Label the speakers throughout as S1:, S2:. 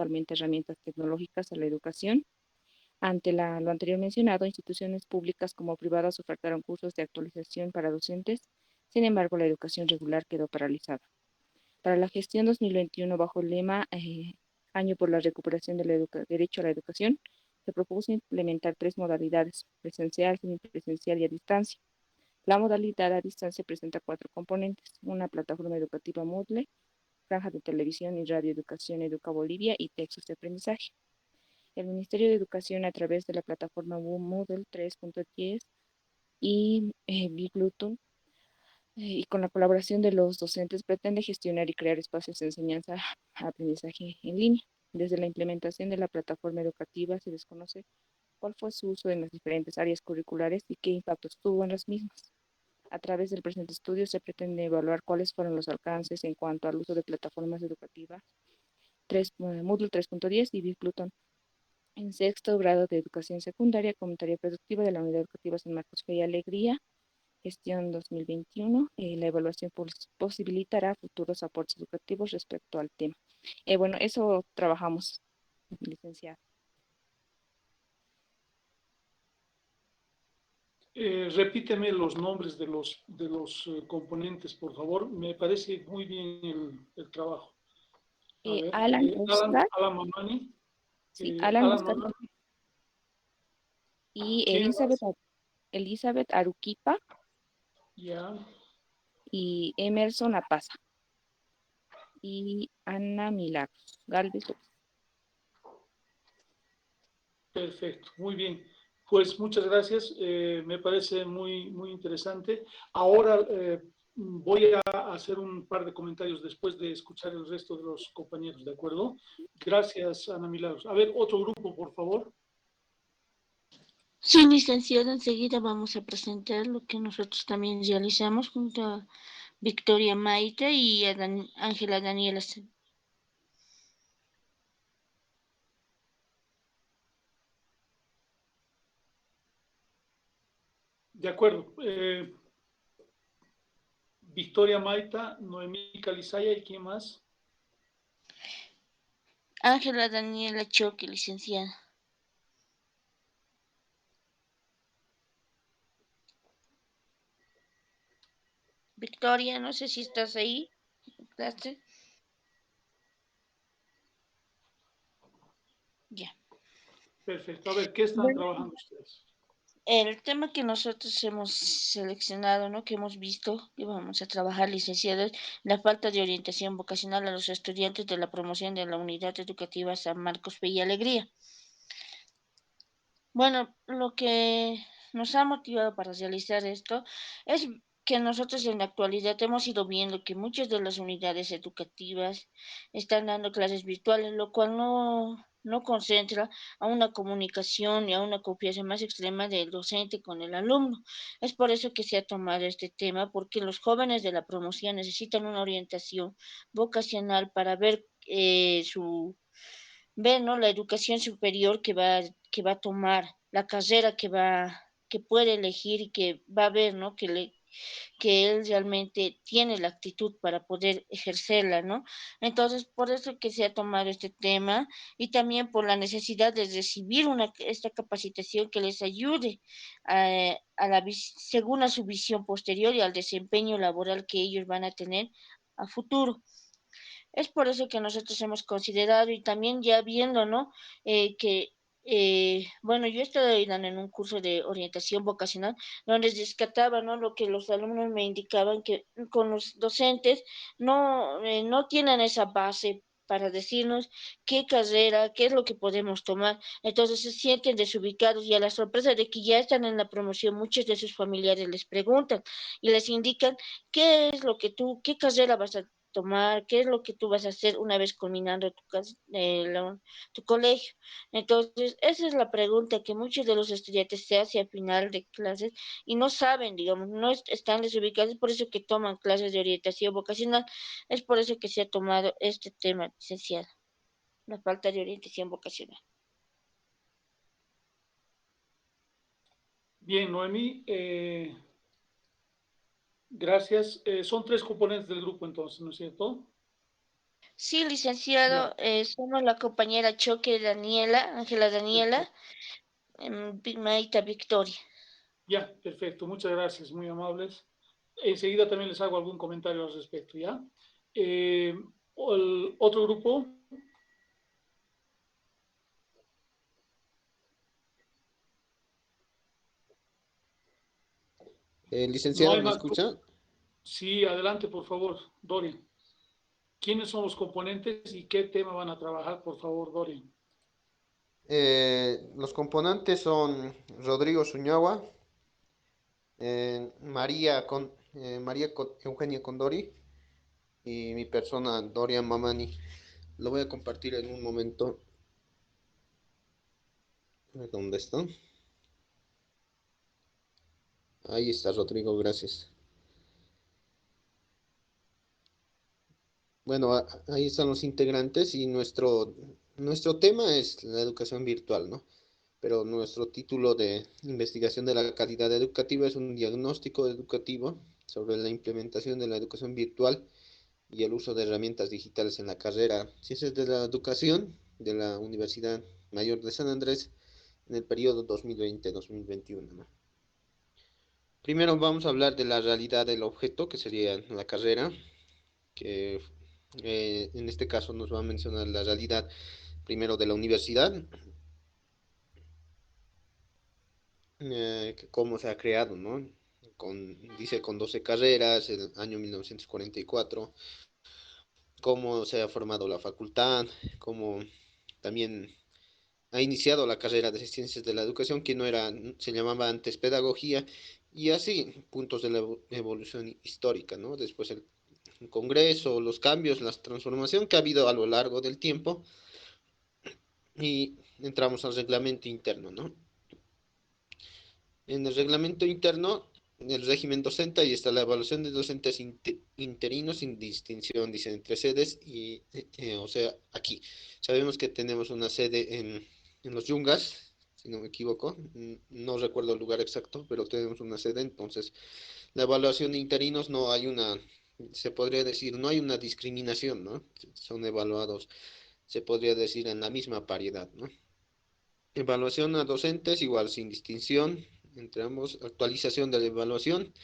S1: totalmente herramientas tecnológicas a la educación. Ante lo anterior mencionado, instituciones públicas como privadas ofertaron cursos de actualización para docentes. Sin embargo, la educación regular quedó paralizada. Para la gestión 2021, bajo el lema Año por la recuperación del derecho a la educación, se propuso implementar tres modalidades: presencial, semipresencial y a distancia. La modalidad a distancia presenta cuatro componentes: una plataforma educativa Moodle, franja de televisión y radio educación Educa Bolivia y textos de aprendizaje. El Ministerio de Educación, a través de la plataforma Moodle 3.10 y Bigluton, y con la colaboración de los docentes, pretende gestionar y crear espacios de aprendizaje en línea. Desde la implementación de la plataforma educativa se desconoce cuál fue su uso en las diferentes áreas curriculares y qué impactos tuvo en las mismas. A través del presente estudio se pretende evaluar cuáles fueron los alcances en cuanto al uso de plataformas educativas Moodle 3.10 y Bigluton en sexto grado de educación secundaria, comentario productiva de la Unidad Educativa San Marcos Fe y Alegría, gestión 2021. La evaluación posibilitará futuros aportes educativos respecto al tema. Bueno, eso trabajamos, licenciada.
S2: Repíteme los nombres de los componentes, por favor. Me parece muy bien el trabajo. A ver,
S1: Alan Oscar,
S2: Alan Mamani.
S1: sí, Alan
S2: Alan
S1: Oscar
S2: Mamani.
S1: y
S2: ¿Quién más?
S1: Elizabeth Aruquipa
S2: Ya,
S1: y Emerson Apaza y Ana Milagros Galvez López.
S2: perfecto, muy bien. Pues muchas gracias, me parece muy interesante. Ahora voy a hacer un par de comentarios después de escuchar el resto de los compañeros, ¿de acuerdo? Gracias, Ana Milagros. A ver, otro grupo, por favor.
S3: Sí, licenciada, enseguida vamos a presentar lo que nosotros también realizamos junto a Victoria Maite y a Ángela Daniela.
S2: De acuerdo. Victoria Maita, Noemí Calizaya y quién más.
S3: Ángela Daniela Choque, licenciada. Victoria, no sé si estás ahí. ¿Clase? Ya.
S2: Perfecto. A ver, ¿qué están
S3: Bueno,
S2: trabajando ustedes?
S3: el tema que nosotros hemos seleccionado, ¿no? Que hemos visto que vamos a trabajar, licenciada, es la falta de orientación vocacional a los estudiantes de la promoción de la Unidad Educativa San Marcos Fe y Alegría. Bueno, lo que nos ha motivado para realizar esto es que nosotros en la actualidad hemos ido viendo que muchas de las unidades educativas están dando clases virtuales, lo cual no concentra a una comunicación y a una confianza más extrema del docente con el alumno. Es por eso que se ha tomado este tema, porque los jóvenes de la promoción necesitan una orientación vocacional para ver ¿no? La educación superior que va a tomar, la carrera que puede elegir y que va a ver, ¿no? Que él realmente tiene la actitud para poder ejercerla, ¿no? Entonces, por eso que se ha tomado este tema y también por la necesidad de recibir esta capacitación que les ayude según a su visión posterior y al desempeño laboral que ellos van a tener a futuro. Es por eso que nosotros hemos considerado y también ya viendo, ¿no? Bueno, yo estoy dando en un curso de orientación vocacional donde rescataba, ¿no? Lo que los alumnos me indicaban que con los docentes no tienen esa base para decirnos qué carrera, qué es lo que podemos tomar. Entonces se sienten desubicados y a la sorpresa de que ya están en la promoción, muchos de sus familiares les preguntan y les indican qué es lo que qué carrera vas a tomar, qué es lo que tú vas a hacer una vez culminando tu colegio. Entonces, esa es la pregunta que muchos de los estudiantes se hacen al final de clases y no saben, digamos, no están desubicados, es por eso que toman clases de orientación vocacional, es por eso que se ha tomado este tema, licenciada, la falta de orientación vocacional.
S2: Bien, Noemí, gracias. Son tres componentes del grupo entonces, ¿no es cierto?
S3: Sí,
S2: Ya,
S3: licenciado, somos la compañera Choque Daniela, Ángela Daniela,
S2: perfecto.
S3: Maita Victoria.
S2: Ya, perfecto. Muchas gracias, muy amables. Enseguida también les hago algún comentario al respecto, ¿ya? Eh, el otro grupo, no
S4: Licenciado,
S2: hay
S4: ¿me
S2: más
S4: escucha?
S2: grupos. Sí, adelante, por favor, Dorian. ¿Quiénes son los componentes y qué tema van a trabajar, por favor, Dorian?
S4: Los componentes son Rodrigo Zuñagua, Eugenia Condori y mi persona Dorian Mamani. Lo voy a compartir en un momento. ¿Dónde está? Ahí está Rodrigo, gracias. Bueno, ahí están los integrantes y nuestro tema es la educación virtual, ¿no? Pero nuestro título de investigación de la calidad educativa es un diagnóstico educativo sobre la implementación de la educación virtual y el uso de herramientas digitales en la carrera Ciencias de la Educación de la Universidad Mayor de San Andrés en el periodo 2020-2021, ¿no? Primero vamos a hablar de la realidad del objeto, que sería la carrera, que en este caso nos va a mencionar la realidad primero de la universidad, cómo se ha creado, ¿no? Dice con 12 carreras, el año 1944, cómo se ha formado la facultad, cómo también ha iniciado la carrera de Ciencias de la Educación, que no era, se llamaba antes Pedagogía, y así, puntos de la evolución histórica, ¿no? Después el Congreso, los cambios, la transformación que ha habido a lo largo del tiempo, y entramos al reglamento interno, ¿no? En el reglamento interno, en el régimen docente, ahí está la evaluación de docentes interinos sin distinción, dice, entre sedes y, o sea, aquí. Sabemos que tenemos una sede en los Yungas, si no me equivoco, no recuerdo el lugar exacto, pero tenemos una sede, entonces la evaluación de interinos no hay una, se podría decir, no hay una discriminación, ¿no? Son evaluados, se podría decir, en la misma paridad, ¿no? Evaluación a docentes igual sin distinción entre ambos, actualización de la evaluación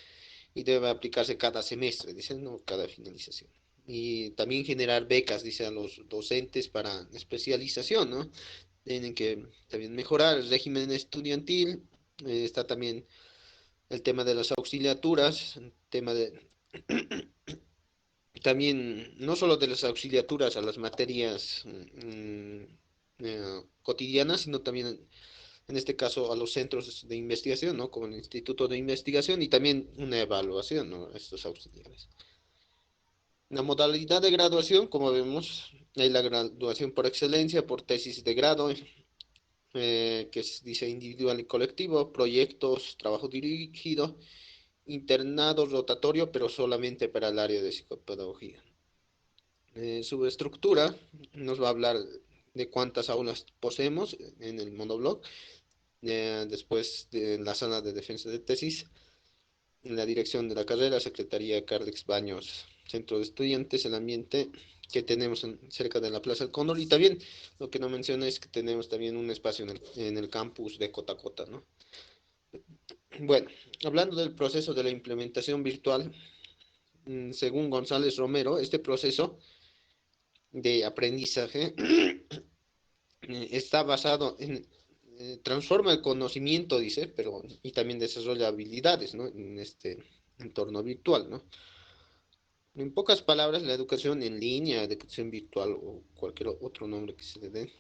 S4: y debe aplicarse cada semestre, dicen, no cada finalización. Y también generar becas, dice, a los docentes para especialización, ¿no? Tienen que también mejorar el régimen estudiantil, está también el tema de las auxiliaturas, el tema de también no solo de las auxiliaturas a las materias cotidianas, sino también en este caso a los centros de investigación, ¿no? Como el Instituto de Investigación y también una evaluación, ¿no? Estos auxiliares. La modalidad de graduación, como vemos, hay la graduación por excelencia, por tesis de grado, dice individual y colectivo, proyectos, trabajo dirigido, internado rotatorio, pero solamente para el área de psicopedagogía. Su estructura nos va a hablar de cuántas aulas poseemos en el monoblog, después de la sala de defensa de tesis, en la dirección de la carrera, Secretaría Cardex Baños, Centro de Estudiantes, el ambiente que tenemos cerca de la Plaza del Cóndor y también lo que no menciona es que tenemos también un espacio en el campus de Cotacota, ¿no? Bueno, hablando del proceso de la implementación virtual, según González Romero, este proceso de aprendizaje está basado en transforma el conocimiento, dice, pero y también desarrolla habilidades, ¿no? En este entorno virtual, ¿no? En pocas palabras, la educación en línea, educación virtual o cualquier otro nombre que se le dé,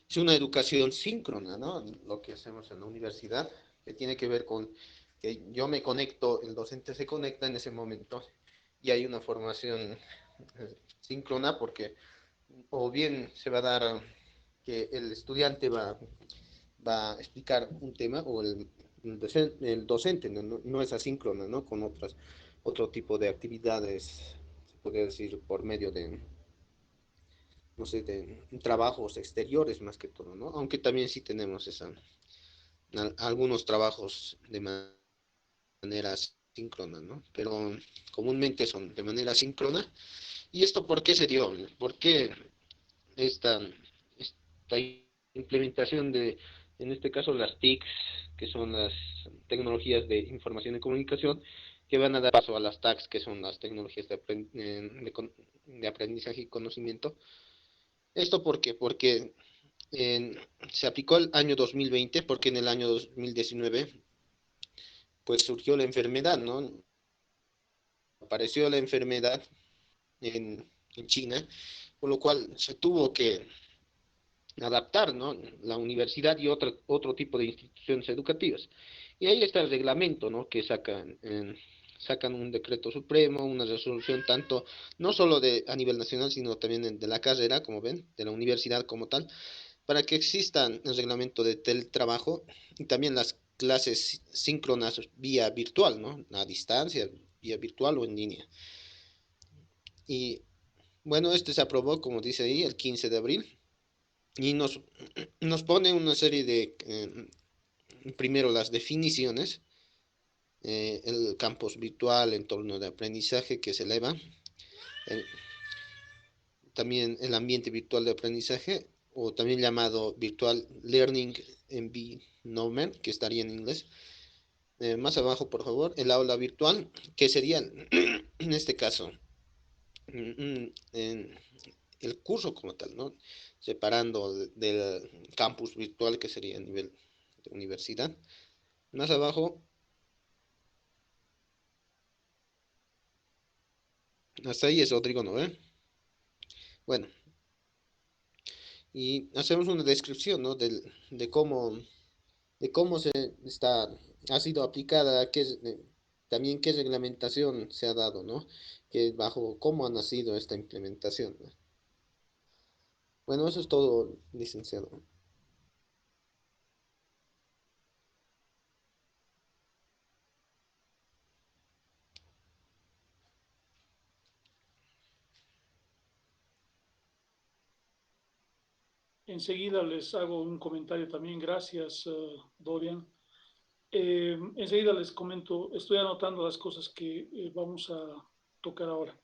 S4: es una educación síncrona, ¿no? Lo que hacemos en la universidad, que tiene que ver con que yo me conecto, el docente se conecta en ese momento y hay una formación síncrona porque o bien se va a dar que el estudiante va a explicar un tema o el docente no es asíncrona, ¿no? Con otro tipo de actividades, se podría decir, por medio de, no sé, de trabajos exteriores más que todo, ¿no? Aunque también sí tenemos algunos trabajos de manera síncrona, ¿no? Pero comúnmente son de manera síncrona ¿Y esto por qué se dio? ¿Por qué esta implementación de, en este caso, las TICs, que son las tecnologías de información y comunicación, que van a dar paso a las TACs, que son las tecnologías de aprendizaje y conocimiento? ¿Esto por qué? Porque se aplicó el año 2020, porque en el año 2019 pues surgió la enfermedad, ¿no? Apareció la enfermedad en China, por lo cual se tuvo que adaptar, ¿no? La universidad y otro tipo de instituciones educativas. Y ahí está el reglamento, ¿no? Que sacan un decreto supremo, una resolución tanto, no solo a nivel nacional, sino también de la carrera, como ven, de la universidad como tal, para que existan el reglamento de teletrabajo y también las clases síncronas vía virtual, ¿no? A distancia, vía virtual o en línea. Y bueno, este se aprobó, como dice ahí, el 15 de abril y nos pone una serie de, primero las definiciones, el campus virtual, entorno de aprendizaje que se eleva, eh, también el ambiente virtual de aprendizaje, o también llamado Virtual Learning Environment, que estaría en inglés. Más abajo, por favor, el aula virtual, que sería, en este caso, el curso como tal, ¿no? Separando del campus virtual, que sería a nivel de universidad. Más abajo, hasta ahí es Rodrigo, ¿no? Bueno, y hacemos una descripción, ¿no? De cómo ha sido aplicada, también qué reglamentación se ha dado, ¿no? Que bajo cómo ha nacido esta implementación, ¿no? Bueno, eso es todo, licenciado.
S2: Enseguida les hago un comentario también. Gracias, Dorian. Enseguida les comento, estoy anotando las cosas que vamos a tocar ahora.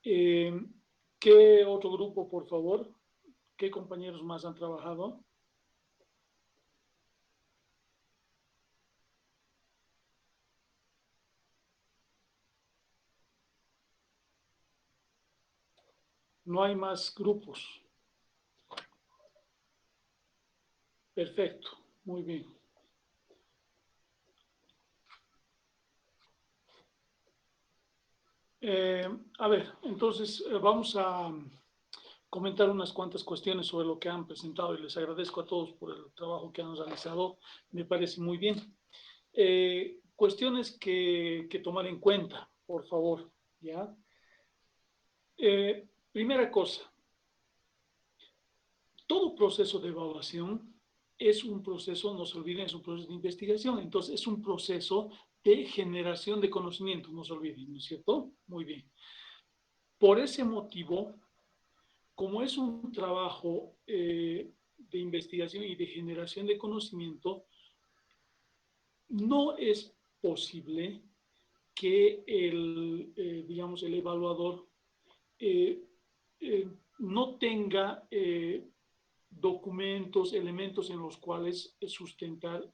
S2: Eh, ¿Qué otro grupo, por favor? ¿Qué compañeros más han trabajado? No hay más grupos. Perfecto, muy bien. A ver, entonces vamos a comentar unas cuantas cuestiones sobre lo que han presentado y les agradezco a todos por el trabajo que han realizado. Me parece muy bien. Cuestiones que tomar en cuenta, por favor, ¿ya? Primera cosa, todo proceso de evaluación es un proceso, no se olviden, es un proceso de investigación, entonces es un proceso de generación de conocimiento, no se olviden, ¿no es cierto? Muy bien. Por ese motivo, como es un trabajo de investigación y de generación de conocimiento, no es posible que digamos, el evaluador eh, no tenga documentos, elementos en los cuales sustentar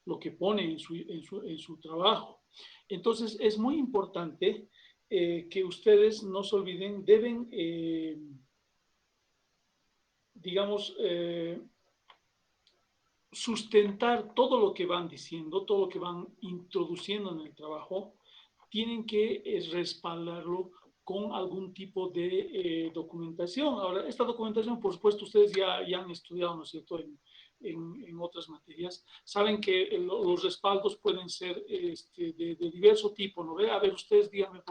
S2: lo que pone en su trabajo. Entonces, es muy importante que ustedes no se olviden, deben, digamos, sustentar todo lo que van diciendo, todo lo que van introduciendo en el trabajo, tienen que respaldarlo con algún tipo de documentación. Ahora, esta documentación, por supuesto, ustedes ya han estudiado, ¿no es cierto?, en otras materias. Saben que los respaldos pueden ser de diverso tipo, ¿no ve? A ver, ustedes díganme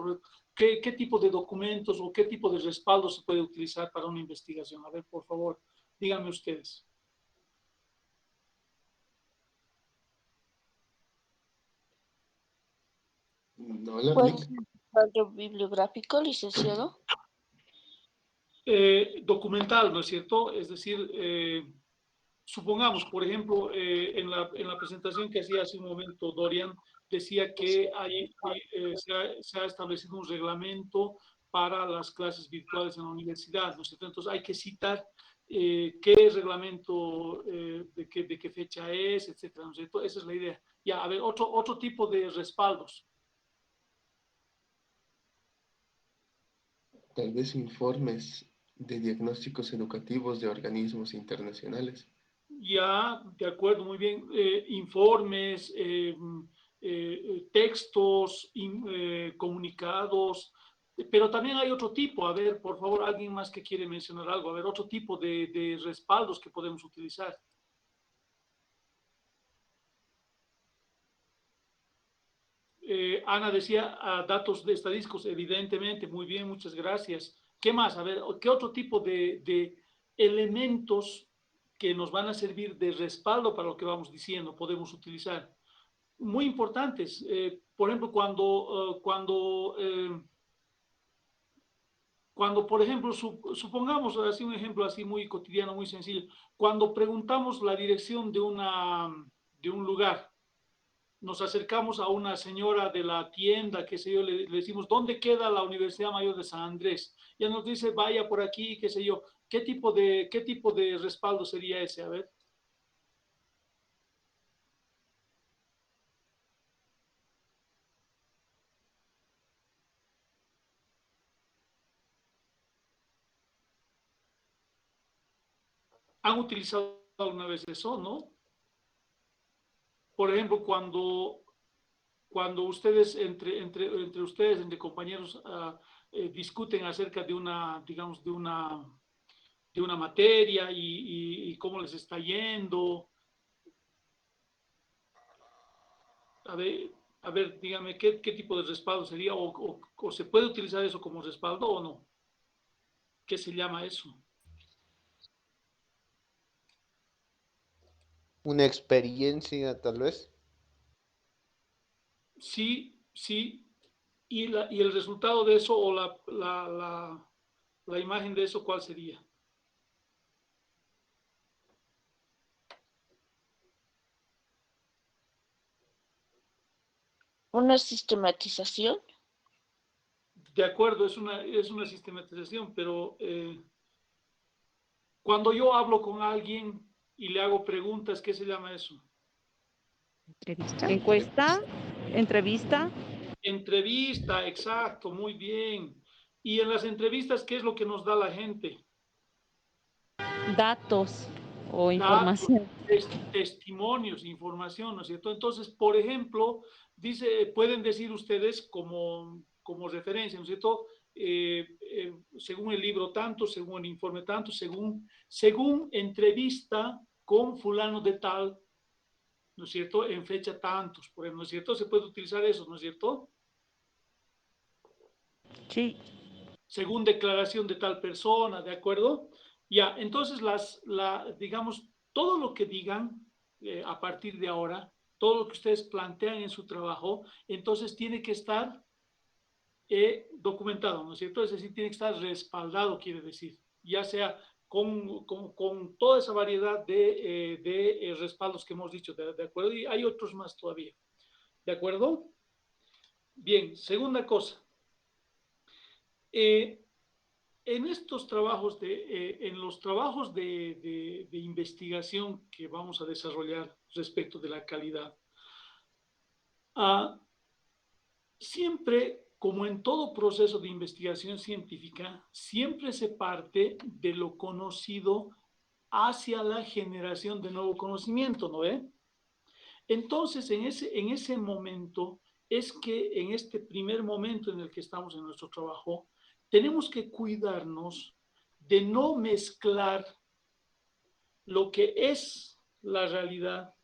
S2: qué tipo de documentos o qué tipo de respaldo se puede utilizar para una investigación. A ver, por favor, díganme ustedes.
S4: No,
S3: Pues, cuadro bibliográfico, licenciado.
S2: Documental, ¿no es cierto? Es decir, supongamos, por ejemplo, en la presentación que hacía hace un momento Dorian, decía que se ha establecido un reglamento para las clases virtuales en la universidad, ¿no es cierto? Entonces hay que citar qué reglamento, de qué fecha es, etcétera, ¿no es cierto? Esa es la idea. Ya, a ver, otro tipo de respaldos.
S5: Tal vez informes de diagnósticos educativos de organismos internacionales.
S2: Ya, de acuerdo, muy bien. Informes, textos, comunicados, pero también hay otro tipo. A ver, por favor, alguien más que quiere mencionar algo. A ver, otro tipo de respaldos que podemos utilizar. Ana decía datos de estadísticos, evidentemente, muy bien, muchas gracias. ¿Qué más? A ver, ¿qué otro tipo de elementos que nos van a servir de respaldo para lo que vamos diciendo podemos utilizar? Muy importantes. Por ejemplo, cuando, por ejemplo, supongamos así un ejemplo así muy cotidiano, muy sencillo, cuando preguntamos la dirección de un lugar, nos acercamos a una señora de la tienda, qué sé yo, le decimos, ¿dónde queda la Universidad Mayor de San Andrés? Ella nos dice, vaya por aquí, qué sé yo. Qué tipo de respaldo sería ese? A ver. ¿Han utilizado alguna vez eso, no? Por ejemplo, cuando ustedes, entre ustedes, entre compañeros, discuten acerca de una, digamos, de una materia y cómo les está yendo. A ver, a ver, dígame, ¿qué tipo de respaldo sería? ¿O se puede utilizar eso como respaldo o no? ¿Qué se llama eso?
S4: Una experiencia, tal vez.
S2: Sí, sí. Y el resultado de eso o la imagen de eso, ¿cuál sería?
S3: Una sistematización.
S2: De acuerdo, es una sistematización, pero cuando yo hablo con alguien y le hago preguntas, ¿qué se llama eso?
S1: Entrevista.
S6: Encuesta, entrevista,
S2: Entrevista, exacto, muy bien. Y en las entrevistas, ¿qué es lo que nos da la gente?
S6: datos o
S2: Datos,
S6: información.
S2: testimonios, información, ¿no es cierto? Entonces, por ejemplo, pueden decir ustedes como referencia, ¿no es cierto? Según el libro tanto, según el informe tanto, según entrevista con fulano de tal, ¿no es cierto? En fecha tantos, por ejemplo, ¿no es cierto? Se puede utilizar eso, ¿no es cierto?
S6: Sí,
S2: Según declaración de tal persona, ¿de acuerdo? Ya, entonces digamos, todo lo que digan a partir de ahora, todo lo que ustedes plantean en su trabajo, entonces tiene que estar documentado, ¿no es cierto? Es decir, tiene que estar respaldado, quiere decir, ya sea con toda esa variedad de respaldos que hemos dicho, ¿de acuerdo? Y hay otros más todavía, ¿de acuerdo? Bien, segunda cosa. En estos trabajos, en los trabajos de investigación que vamos a desarrollar respecto de la calidad, siempre, como en todo proceso de investigación científica, siempre se parte de lo conocido hacia la generación de nuevo conocimiento, ¿no ve? Entonces, en ese momento, es que en este primer momento en el que estamos en nuestro trabajo, tenemos que cuidarnos de no mezclar lo que es la realidad,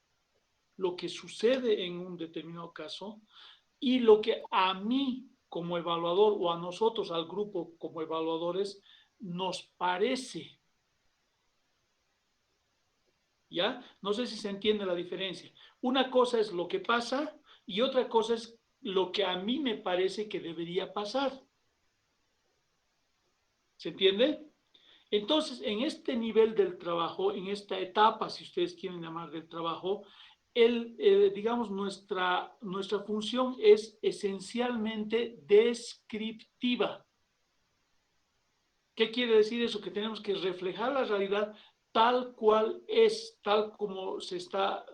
S2: lo que sucede en un determinado caso, y lo que a mí como evaluador o a nosotros, al grupo como evaluadores, nos parece. ¿Ya? No sé si se entiende la diferencia. Una cosa es lo que pasa y otra cosa es lo que a mí me parece que debería pasar. ¿Se entiende? Entonces, en este nivel del trabajo, en esta etapa, si ustedes quieren llamar del trabajo, digamos, nuestra función es esencialmente descriptiva. ¿Qué quiere decir eso? Que tenemos que reflejar la realidad tal cual es, tal como se está,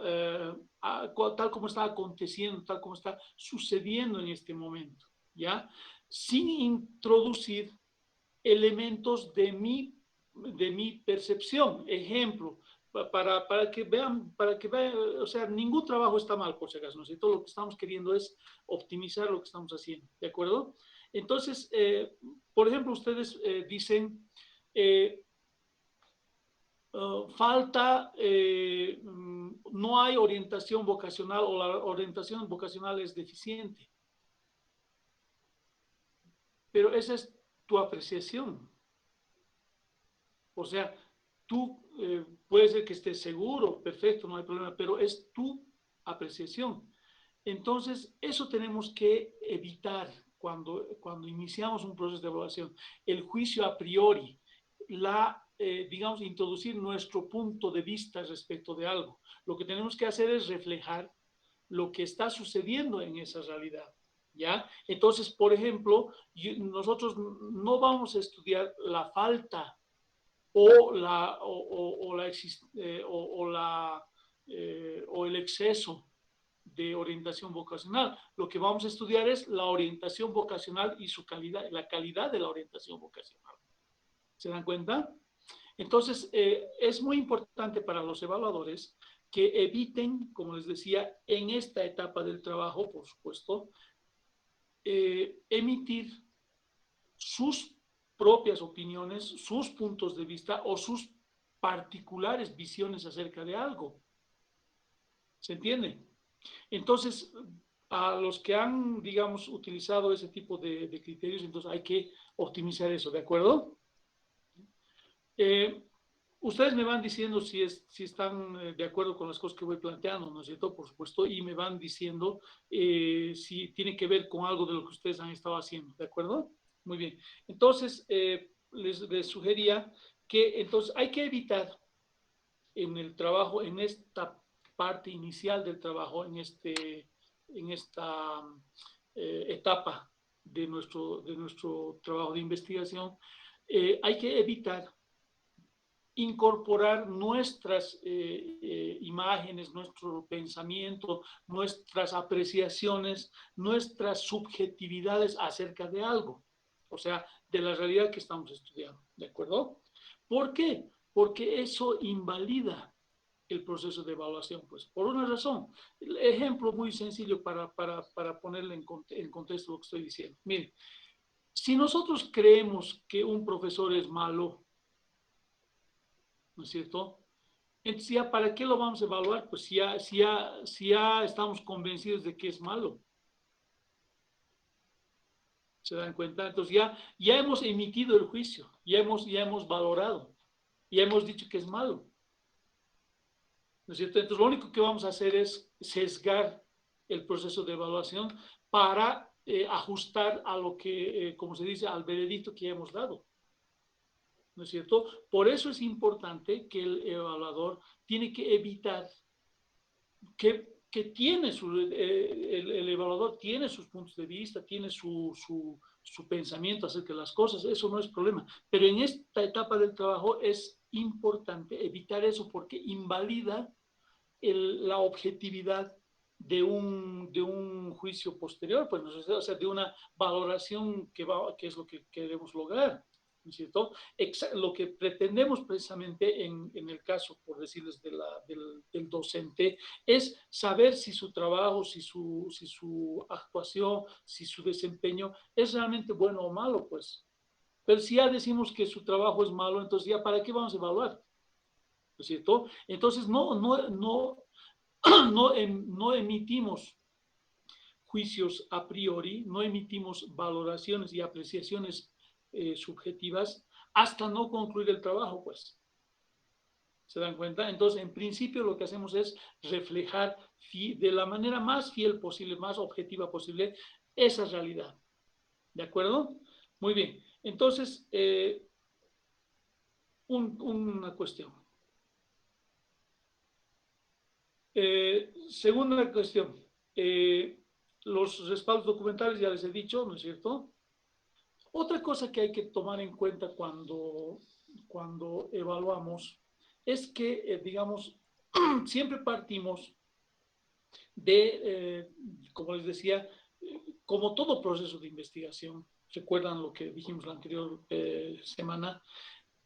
S2: tal como está aconteciendo, tal como está sucediendo en este momento, ¿ya? Sin introducir elementos de mi percepción. Ejemplo, para que vean, o sea, ningún trabajo está mal, por si acaso, ¿no? Si todo lo que estamos queriendo es optimizar lo que estamos haciendo, ¿de acuerdo? Entonces, por ejemplo, ustedes dicen, falta, no hay orientación vocacional o la orientación vocacional es deficiente. Pero esa es tu apreciación. O sea, tú puede ser que estés seguro, perfecto, no hay problema, pero es tu apreciación. Entonces, eso tenemos que evitar cuando iniciamos un proceso de evaluación. El juicio a priori, digamos, introducir nuestro punto de vista respecto de algo. Lo que tenemos que hacer es reflejar lo que está sucediendo en esa realidad. ¿Ya? Entonces, por ejemplo, nosotros no vamos a estudiar la falta o el exceso de orientación vocacional. Lo que vamos a estudiar es la orientación vocacional y su calidad, la calidad de la orientación vocacional. ¿Se dan cuenta? Entonces, es muy importante para los evaluadores que eviten, como les decía, en esta etapa del trabajo, por supuesto, emitir sus propias opiniones, sus puntos de vista o sus particulares visiones acerca de algo. ¿Se entiende? Entonces, a los que han, digamos, utilizado ese tipo de criterios, entonces hay que optimizar eso, ¿de acuerdo? Ustedes me van diciendo si están de acuerdo con las cosas que voy planteando, ¿no es cierto? Por supuesto, y me van diciendo si tiene que ver con algo de lo que ustedes han estado haciendo, ¿de acuerdo? Muy bien. Entonces, les sugería que entonces hay que evitar en el trabajo, en esta parte inicial del trabajo, en esta etapa de nuestro trabajo de investigación, hay que evitar incorporar nuestras imágenes, nuestro pensamiento, nuestras apreciaciones, nuestras subjetividades acerca de algo, o sea, de la realidad que estamos estudiando, ¿de acuerdo? ¿Por qué? Porque eso invalida el proceso de evaluación, pues, por una razón. El ejemplo muy sencillo para ponerle en contexto lo que estoy diciendo. Miren, si nosotros creemos que un profesor es malo, ¿no es cierto? Entonces, ¿ya para qué lo vamos a evaluar? Pues si ya estamos convencidos de que es malo. ¿Se dan cuenta? Entonces ya hemos emitido el juicio, ya hemos valorado, ya hemos dicho que es malo. ¿No es cierto? Entonces lo único que vamos a hacer es sesgar el proceso de evaluación para ajustar a lo que, como se dice, al veredicto que ya hemos dado. ¿No es cierto? Por eso es importante que el evaluador tiene que evitar que tiene el evaluador tiene sus puntos de vista, tiene su pensamiento acerca de las cosas, eso no es problema. Pero en esta etapa del trabajo es importante evitar eso porque invalida la objetividad de un juicio posterior, pues, o sea, de una valoración que es lo que queremos lograr. ¿No es cierto? Lo que pretendemos precisamente en el caso, por decirles, del docente, es saber si su trabajo, si su actuación, si su desempeño es realmente bueno o malo, pues. Pero si ya decimos que su trabajo es malo, entonces ya ¿para qué vamos a evaluar? ¿No es cierto? Entonces no emitimos juicios a priori, no emitimos valoraciones y apreciaciones subjetivas hasta no concluir el trabajo, pues. ¿Se dan cuenta? Entonces, en principio lo que hacemos es reflejar de la manera más fiel posible, más objetiva posible, esa realidad. ¿De acuerdo? Muy bien. Entonces, una cuestión. Segunda cuestión. Los respaldos documentales ya les he dicho, ¿no es cierto? Otra cosa que hay que tomar en cuenta cuando evaluamos es que, digamos, siempre partimos de, como les decía, como todo proceso de investigación, recuerdan lo que dijimos la anterior semana,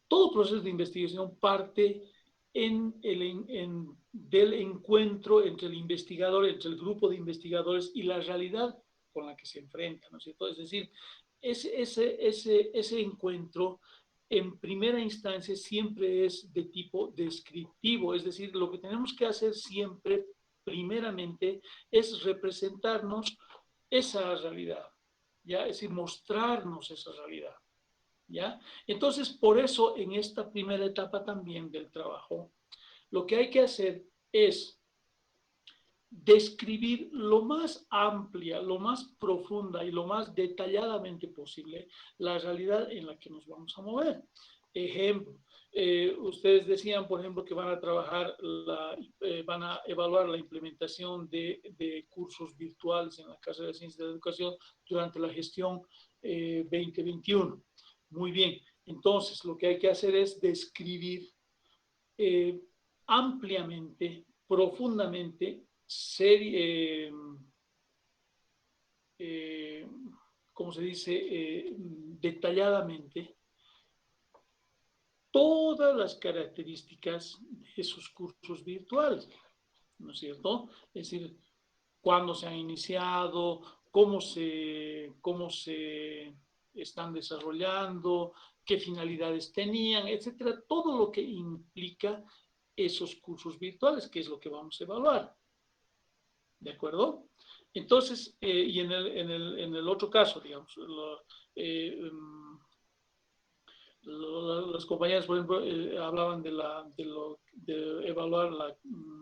S2: todo proceso de investigación parte del encuentro entre el investigador, entre el grupo de investigadores y la realidad con la que se enfrenta, ¿no es cierto? Es decir, ese encuentro en primera instancia siempre es de tipo descriptivo, es decir, lo que tenemos que hacer siempre, primeramente, es representarnos esa realidad, ¿ya? Es decir, mostrarnos esa realidad. ¿Ya? Entonces, por eso en esta primera etapa también del trabajo, lo que hay que hacer es describir lo más amplia, lo más profunda y lo más detalladamente posible la realidad en la que nos vamos a mover. Ejemplo, ustedes decían, por ejemplo, que van a trabajar, van a evaluar la implementación de cursos virtuales en la carrera de Ciencias de la Educación durante la gestión 2021. Muy bien, entonces lo que hay que hacer es describir ampliamente, profundamente, como se dice, detalladamente, todas las características de esos cursos virtuales, ¿no es cierto? Es decir, cuándo se han iniciado, cómo se están desarrollando, qué finalidades tenían, etcétera, todo lo que implica esos cursos virtuales, que es lo que vamos a evaluar. ¿De acuerdo? Entonces, y en el otro caso, digamos, las compañías, por ejemplo, hablaban de evaluar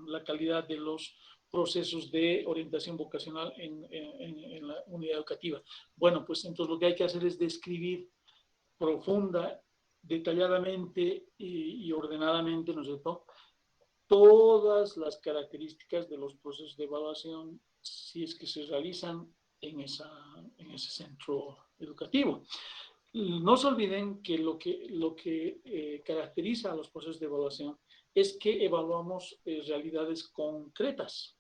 S2: la calidad de los procesos de orientación vocacional en la unidad educativa. Bueno, pues entonces lo que hay que hacer es describir profunda, detalladamente y ordenadamente, ¿no es cierto?, todas las características de los procesos de evaluación si es que se realizan en ese centro educativo. No se olviden que lo que caracteriza a los procesos de evaluación es que evaluamos realidades concretas,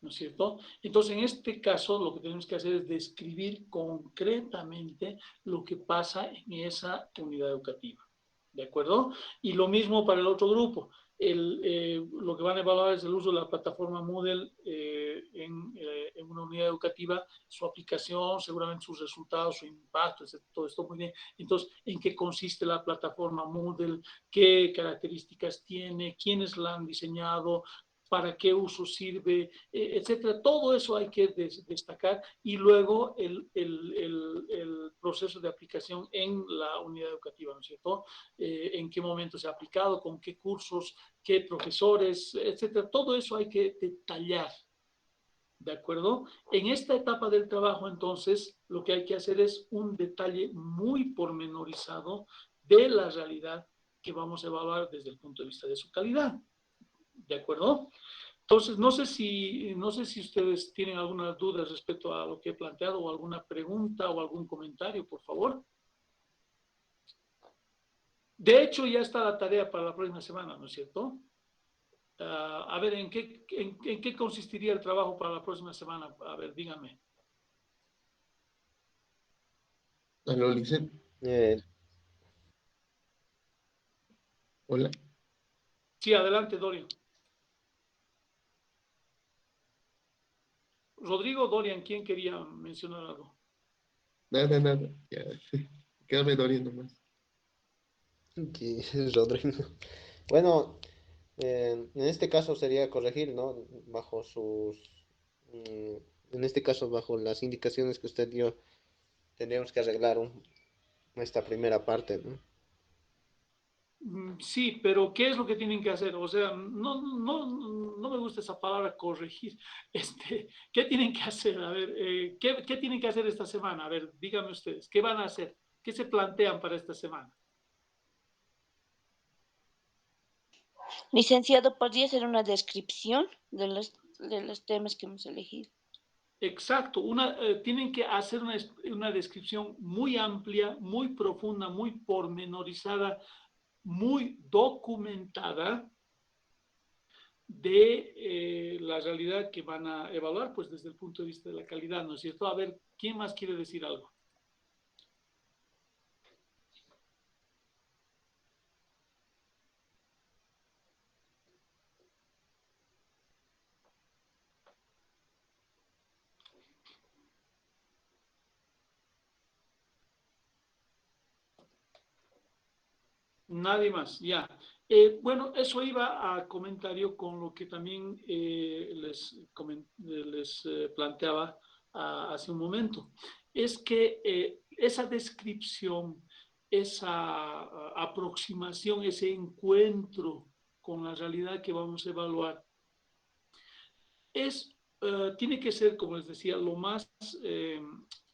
S2: ¿no es cierto? Entonces, en este caso, lo que tenemos que hacer es describir concretamente lo que pasa en esa unidad educativa, ¿de acuerdo? Y lo mismo para el otro grupo. Lo que van a evaluar es el uso de la plataforma Moodle en una unidad educativa, su aplicación, seguramente sus resultados, su impacto, etc. Todo esto muy bien. Entonces, ¿en qué consiste la plataforma Moodle? ¿Qué características tiene? ¿Quiénes la han diseñado? ¿Para qué uso sirve? Etcétera. Todo eso hay que destacar y luego el proceso de aplicación en la unidad educativa, ¿no es cierto? En qué momento se ha aplicado, con qué cursos, qué profesores, etcétera. Todo eso hay que detallar, ¿de acuerdo? En esta etapa del trabajo, entonces, lo que hay que hacer es un detalle muy pormenorizado de la realidad que vamos a evaluar desde el punto de vista de su calidad, ¿de acuerdo? Entonces, no sé si ustedes tienen algunas dudas respecto a lo que he planteado o alguna pregunta o algún comentario, por favor. De hecho, ya está la tarea para la próxima semana, ¿no es cierto? A ver, ¿en qué consistiría el trabajo para la próxima semana? A ver, dígame.
S5: Aló, Licen.
S4: Eh,
S5: Hola.
S2: Sí, adelante, Dorian. Rodrigo, Dorian, ¿quién quería mencionar algo?
S5: Nada, nada. Ya. Quédame doliendo más.
S4: que Rodrigo. Bueno, en este caso sería corregir, ¿no? Bajo en este caso, bajo las indicaciones que usted dio, tendríamos que arreglar esta primera parte, ¿no?
S2: Sí, pero ¿qué es lo que tienen que hacer? O sea, no me gusta esa palabra corregir. ¿Qué tienen que hacer? A ver, ¿qué tienen que hacer esta semana? A ver, díganme ustedes, ¿qué van a hacer? ¿Qué se plantean para esta semana?
S3: Licenciado, ¿podría hacer una descripción de los temas que hemos elegido?
S2: Exacto, tienen que hacer una descripción muy amplia, muy profunda, muy pormenorizada, muy documentada de la realidad que van a evaluar, pues desde el punto de vista de la calidad, ¿no es cierto? A ver, ¿quién más quiere decir algo? Nadie más, ya. Bueno, eso iba a comentario con lo que también les planteaba hace un momento. Es que esa descripción, esa aproximación, ese encuentro con la realidad que vamos a evaluar, tiene que ser, como les decía, lo más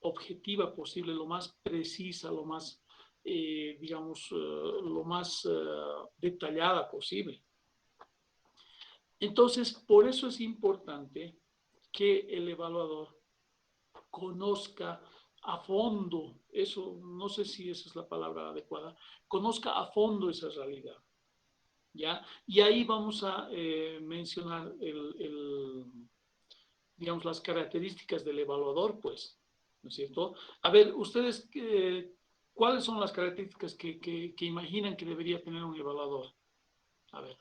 S2: objetiva posible, lo más precisa, lo más, digamos, lo más detallada posible. Entonces, por eso es importante que el evaluador conozca a fondo, eso no sé si esa es la palabra adecuada, conozca a fondo esa realidad. ¿Ya? Y ahí vamos a mencionar digamos, las características del evaluador, pues, ¿no es cierto? A ver, ustedes, ¿cuáles son las características que imaginan que debería tener un evaluador? A ver.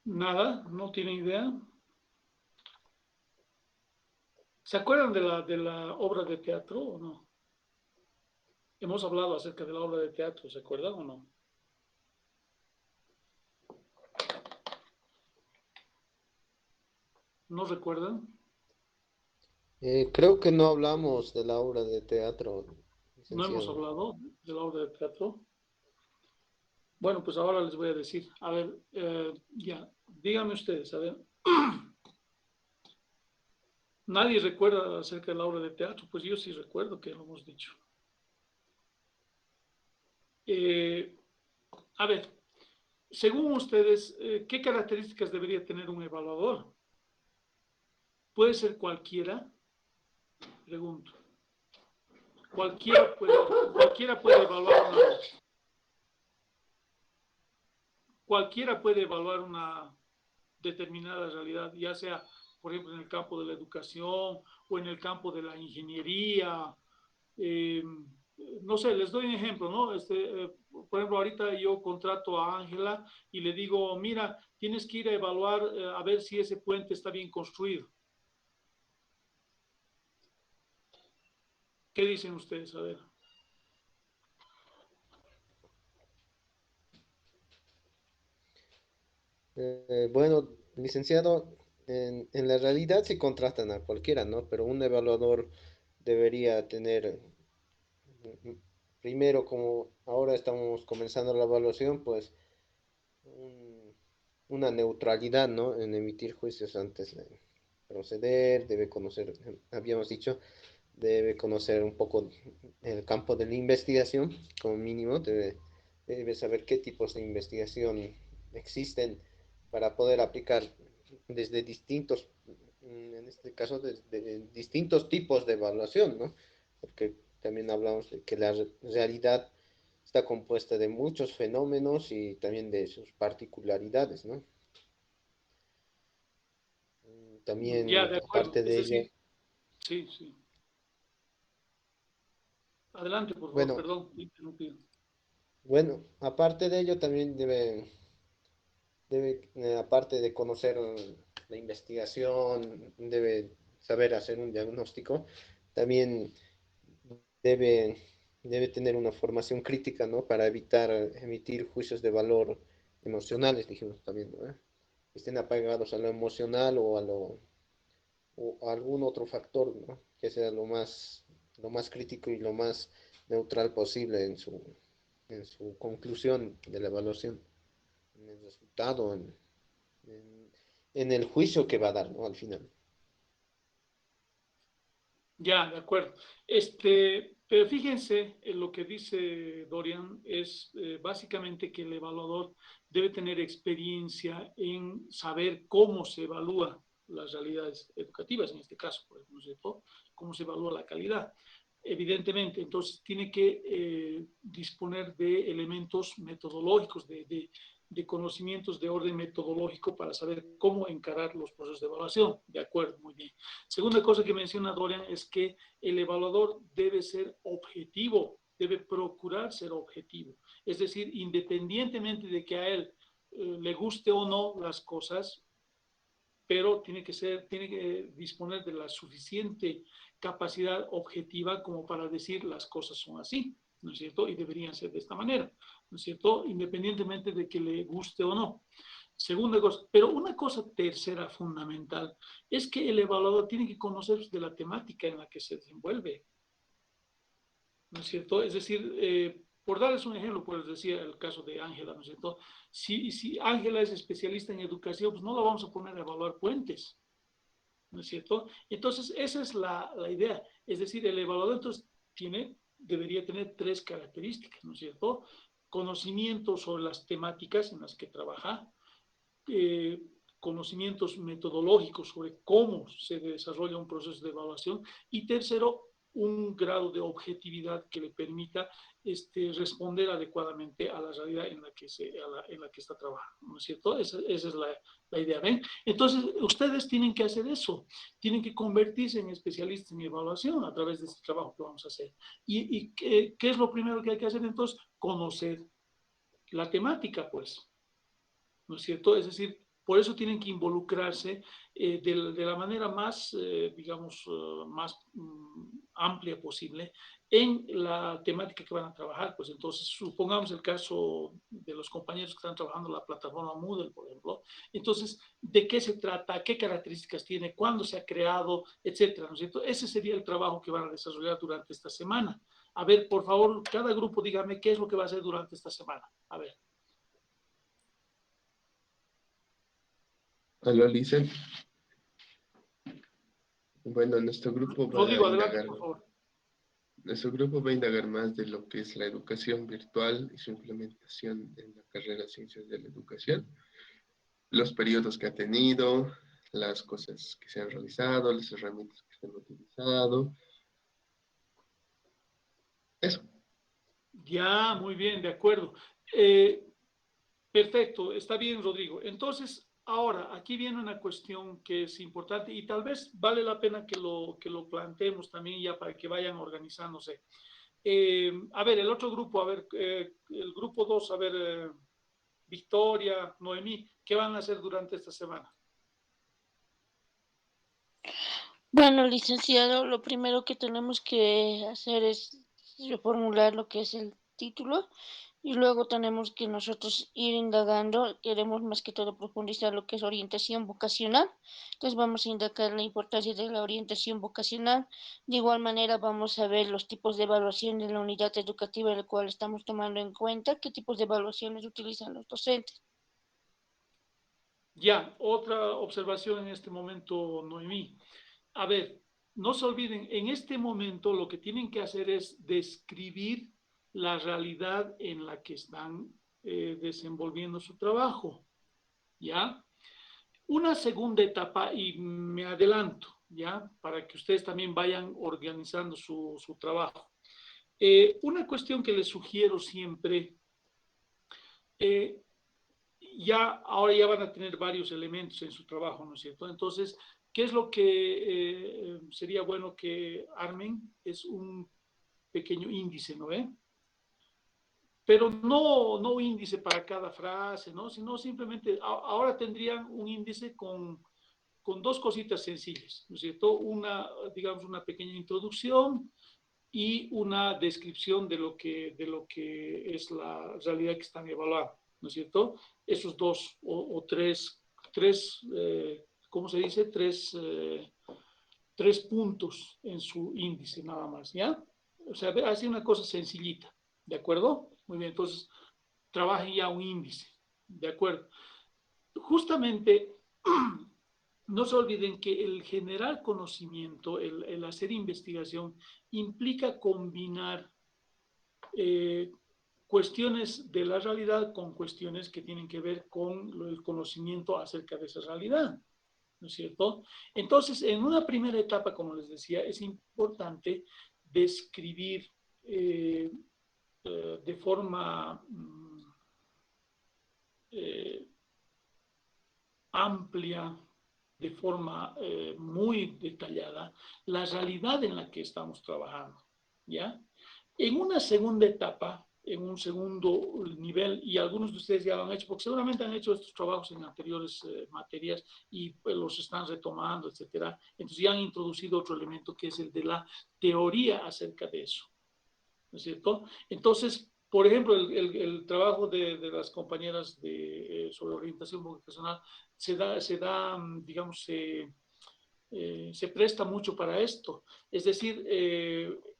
S2: Nada, no tienen idea. ¿Se acuerdan de la obra de teatro o no? Hemos hablado acerca de la obra de teatro, ¿se acuerdan o no? ¿No recuerdan?
S4: Creo que no hablamos de la obra de teatro,
S2: No hemos
S4: licenciado.
S2: hablado de la obra de teatro. Bueno, pues ahora les voy a decir. A ver, ya, díganme ustedes, a ver. Nadie recuerda acerca de la obra de teatro, pues yo sí recuerdo que lo hemos dicho. Eh, a ver, según ustedes, ¿qué características debería tener un evaluador? ¿Puede ser cualquiera? Pregunto. Cualquiera puede evaluar cualquiera puede evaluar una determinada realidad, ya sea, por ejemplo, en el campo de la educación o en el campo de la ingeniería. Eh, no sé, les doy un ejemplo, ¿no? Por ejemplo, ahorita yo contrato a Ángela y le digo, mira, tienes que ir a evaluar, a ver si ese puente está bien construido. ¿Qué dicen ustedes? A ver.
S4: Bueno, licenciado, en la realidad se contratan a cualquiera, ¿no? Pero un evaluador debería tener, primero, como ahora estamos comenzando la evaluación, pues una neutralidad, ¿no? En emitir juicios antes de proceder, debe conocer, habíamos dicho, debe conocer un poco el campo de la investigación, como mínimo, debe saber qué tipos de investigación existen para poder aplicar desde distintos, en este caso, desde distintos tipos de evaluación, ¿no? Porque también hablamos de que la realidad está compuesta de muchos fenómenos y también de sus particularidades, ¿no?
S2: Ya,
S4: También,
S2: de acuerdo.
S4: aparte
S2: Es
S4: de ello,
S2: decir, sí, sí. Adelante, por favor,
S4: bueno,
S2: perdón, interrumpido.
S4: bueno, aparte de ello también aparte de conocer la investigación, debe saber hacer un diagnóstico, también debe, debe tener una formación crítica, ¿no? Para evitar emitir juicios de valor emocionales, dijimos también, ¿no? estén apegados a lo emocional o a algún otro factor, ¿no? Que sea lo más crítico y lo más neutral posible en su conclusión de la evaluación, en el resultado, en, en el juicio que va a dar, ¿no? Al final.
S2: Ya, de acuerdo. Pero fíjense, en lo que dice Dorian es básicamente que el evaluador debe tener experiencia en saber cómo se evalúa las realidades educativas, en este caso, por ejemplo, ¿cierto? Cómo se evalúa la calidad. Evidentemente, entonces tiene que disponer de elementos metodológicos, de conocimientos de orden metodológico para saber cómo encarar los procesos de evaluación. De acuerdo, muy bien. Segunda cosa que menciona Dorian es que el evaluador debe ser objetivo, debe procurar ser objetivo. Es decir, independientemente de que a él le guste o no las cosas, pero tiene que disponer de la suficiente capacidad objetiva como para decir las cosas son así, ¿no es cierto? Y deberían ser de esta manera, ¿no es cierto? Independientemente de que le guste o no. Segunda cosa, pero una cosa tercera fundamental es que el evaluador tiene que conocer de la temática en la que se desenvuelve, ¿no es cierto? Es decir, por darles un ejemplo, pues decía el caso de Ángela, ¿no es cierto? Si Ángela es especialista en educación, pues no la vamos a poner a evaluar puentes, ¿no es cierto? Entonces, esa es la idea. Es decir, el evaluador entonces debería tener tres características, ¿no es cierto? Conocimiento sobre las temáticas en las que trabaja, eh, conocimientos metodológicos sobre cómo se desarrolla un proceso de evaluación y tercero, un grado de objetividad que le permita responder adecuadamente a la realidad en la que está trabajando, ¿no es cierto? Esa es la idea, ¿ven? Entonces, ustedes tienen que hacer eso, tienen que convertirse en especialistas en evaluación a través de este trabajo que vamos a hacer. ¿Y qué es lo primero que hay que hacer entonces? Conocer la temática, pues. ¿No es cierto? Es decir, por eso tienen que involucrarse de la manera más, digamos, más amplia posible en la temática que van a trabajar. Pues entonces, supongamos el caso de los compañeros que están trabajando en la plataforma Moodle, por ejemplo. Entonces, ¿de qué se trata? ¿Qué características tiene? ¿Cuándo se ha creado? Etcétera, ¿no es cierto? Ese sería el trabajo que van a desarrollar durante esta semana. A ver, por favor, cada grupo dígame qué es lo que va a hacer durante esta semana. A ver.
S5: Aló, Lisa. Bueno,
S2: Rodrigo, adelante, por favor.
S5: nuestro grupo va a indagar más de lo que es la educación virtual y su implementación en la carrera de Ciencias de la Educación, los periodos que ha tenido, las cosas que se han realizado, las herramientas que se han utilizado. Eso.
S2: Ya, muy bien, de acuerdo. Perfecto, está bien, Rodrigo. Entonces, ahora, aquí viene una cuestión que es importante y tal vez vale la pena que lo planteemos también ya para que vayan organizándose. A ver, el otro grupo, a ver, el grupo 2, a ver, Victoria, Noemí, ¿qué van a hacer durante esta semana?
S3: Bueno, licenciado, lo primero que tenemos que hacer es reformular lo que es el título y luego tenemos que nosotros ir indagando. Queremos más que todo profundizar lo que es orientación vocacional. Entonces vamos a indagar la importancia de la orientación vocacional. De igual manera vamos a ver los tipos de evaluación de la unidad educativa en la cual estamos tomando en cuenta, qué tipos de evaluaciones utilizan los docentes.
S2: Ya, otra observación en este momento, Noemí. A ver, no se olviden, en este momento lo que tienen que hacer es describir la realidad en la que están desenvolviendo su trabajo, ¿ya? Una segunda etapa, y me adelanto, ¿ya? Para que ustedes también vayan organizando su trabajo. Una cuestión que les sugiero siempre, eh, ahora ya van a tener varios elementos en su trabajo, ¿no es cierto? Entonces, ¿qué es lo que sería bueno que armen? Es un pequeño índice, ¿no ve? Pero no un índice para cada frase, ¿no? Sino simplemente, ahora tendrían un índice con dos cositas sencillas, ¿no es cierto? Digamos, una pequeña introducción y una descripción de lo que es la realidad que están evaluando, ¿no es cierto? Esos dos o tres ¿cómo se dice? Tres puntos en su índice nada más, ¿ya? O sea, hace una cosa sencillita, ¿de acuerdo? Muy bien, entonces trabajen ya un índice, ¿de acuerdo? Justamente, no se olviden que el generar conocimiento, el hacer investigación, implica combinar cuestiones de la realidad con cuestiones que tienen que ver con el conocimiento acerca de esa realidad, ¿no es cierto? Entonces, en una primera etapa, como les decía, es importante describir de forma amplia, de forma muy detallada, la realidad en la que estamos trabajando, ¿ya? En una segunda etapa, en un segundo nivel, y algunos de ustedes ya lo han hecho, porque seguramente han hecho estos trabajos en anteriores materias y pues, los están retomando, etcétera. Entonces ya han introducido otro elemento que es el de la teoría acerca de eso, ¿no es cierto? Entonces, por ejemplo, el trabajo de las compañeras sobre orientación vocacional digamos, se presta mucho para esto. Es decir,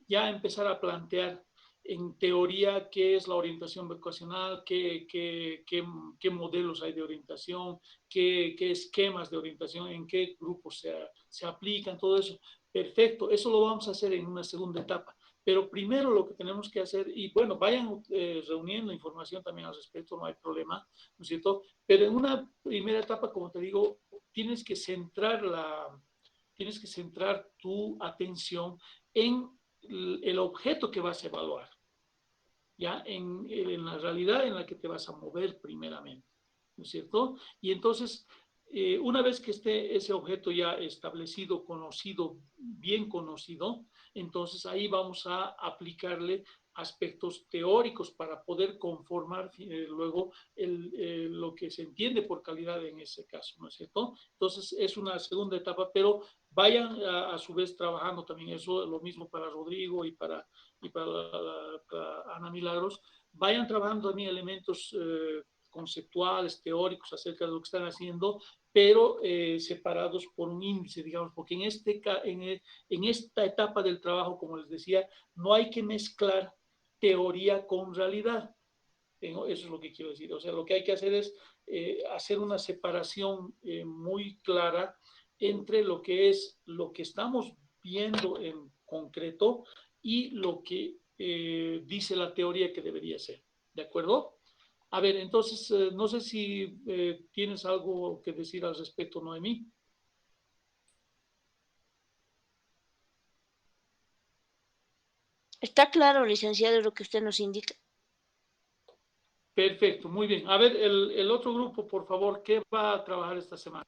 S2: ya empezar a plantear en teoría qué es la orientación vocacional, qué modelos hay de orientación, qué esquemas de orientación, en qué grupos se aplican, todo eso. Perfecto, eso lo vamos a hacer en una segunda etapa. Pero primero lo que tenemos que hacer, y bueno, vayan reuniendo información también al respecto, no hay problema, ¿no es cierto? Pero en una primera etapa, como te digo, tienes que centrar tu atención en el objeto que vas a evaluar, ¿ya? En la realidad en la que te vas a mover primeramente, ¿no es cierto? Y entonces, una vez que esté ese objeto ya establecido, conocido, bien conocido, entonces ahí vamos a aplicarle aspectos teóricos para poder conformar luego lo que se entiende por calidad en ese caso, ¿no es cierto? Entonces es una segunda etapa, pero vayan a su vez trabajando también eso, lo mismo para Rodrigo para Ana Milagros, vayan trabajando también elementos conceptuales, teóricos acerca de lo que están haciendo, pero separados por un índice, digamos, porque en esta etapa del trabajo, como les decía, no hay que mezclar teoría con realidad. Eso es lo que quiero decir. O sea, lo que hay que hacer es hacer una separación muy clara entre lo que es lo que estamos viendo en concreto y lo que dice la teoría que debería ser. ¿De acuerdo? A ver, entonces, no sé si tienes algo que decir al respecto, Noemí.
S3: Está claro, licenciado, lo que usted nos indica.
S2: Perfecto, muy bien. A ver, el otro grupo, por favor, ¿qué va a trabajar esta semana?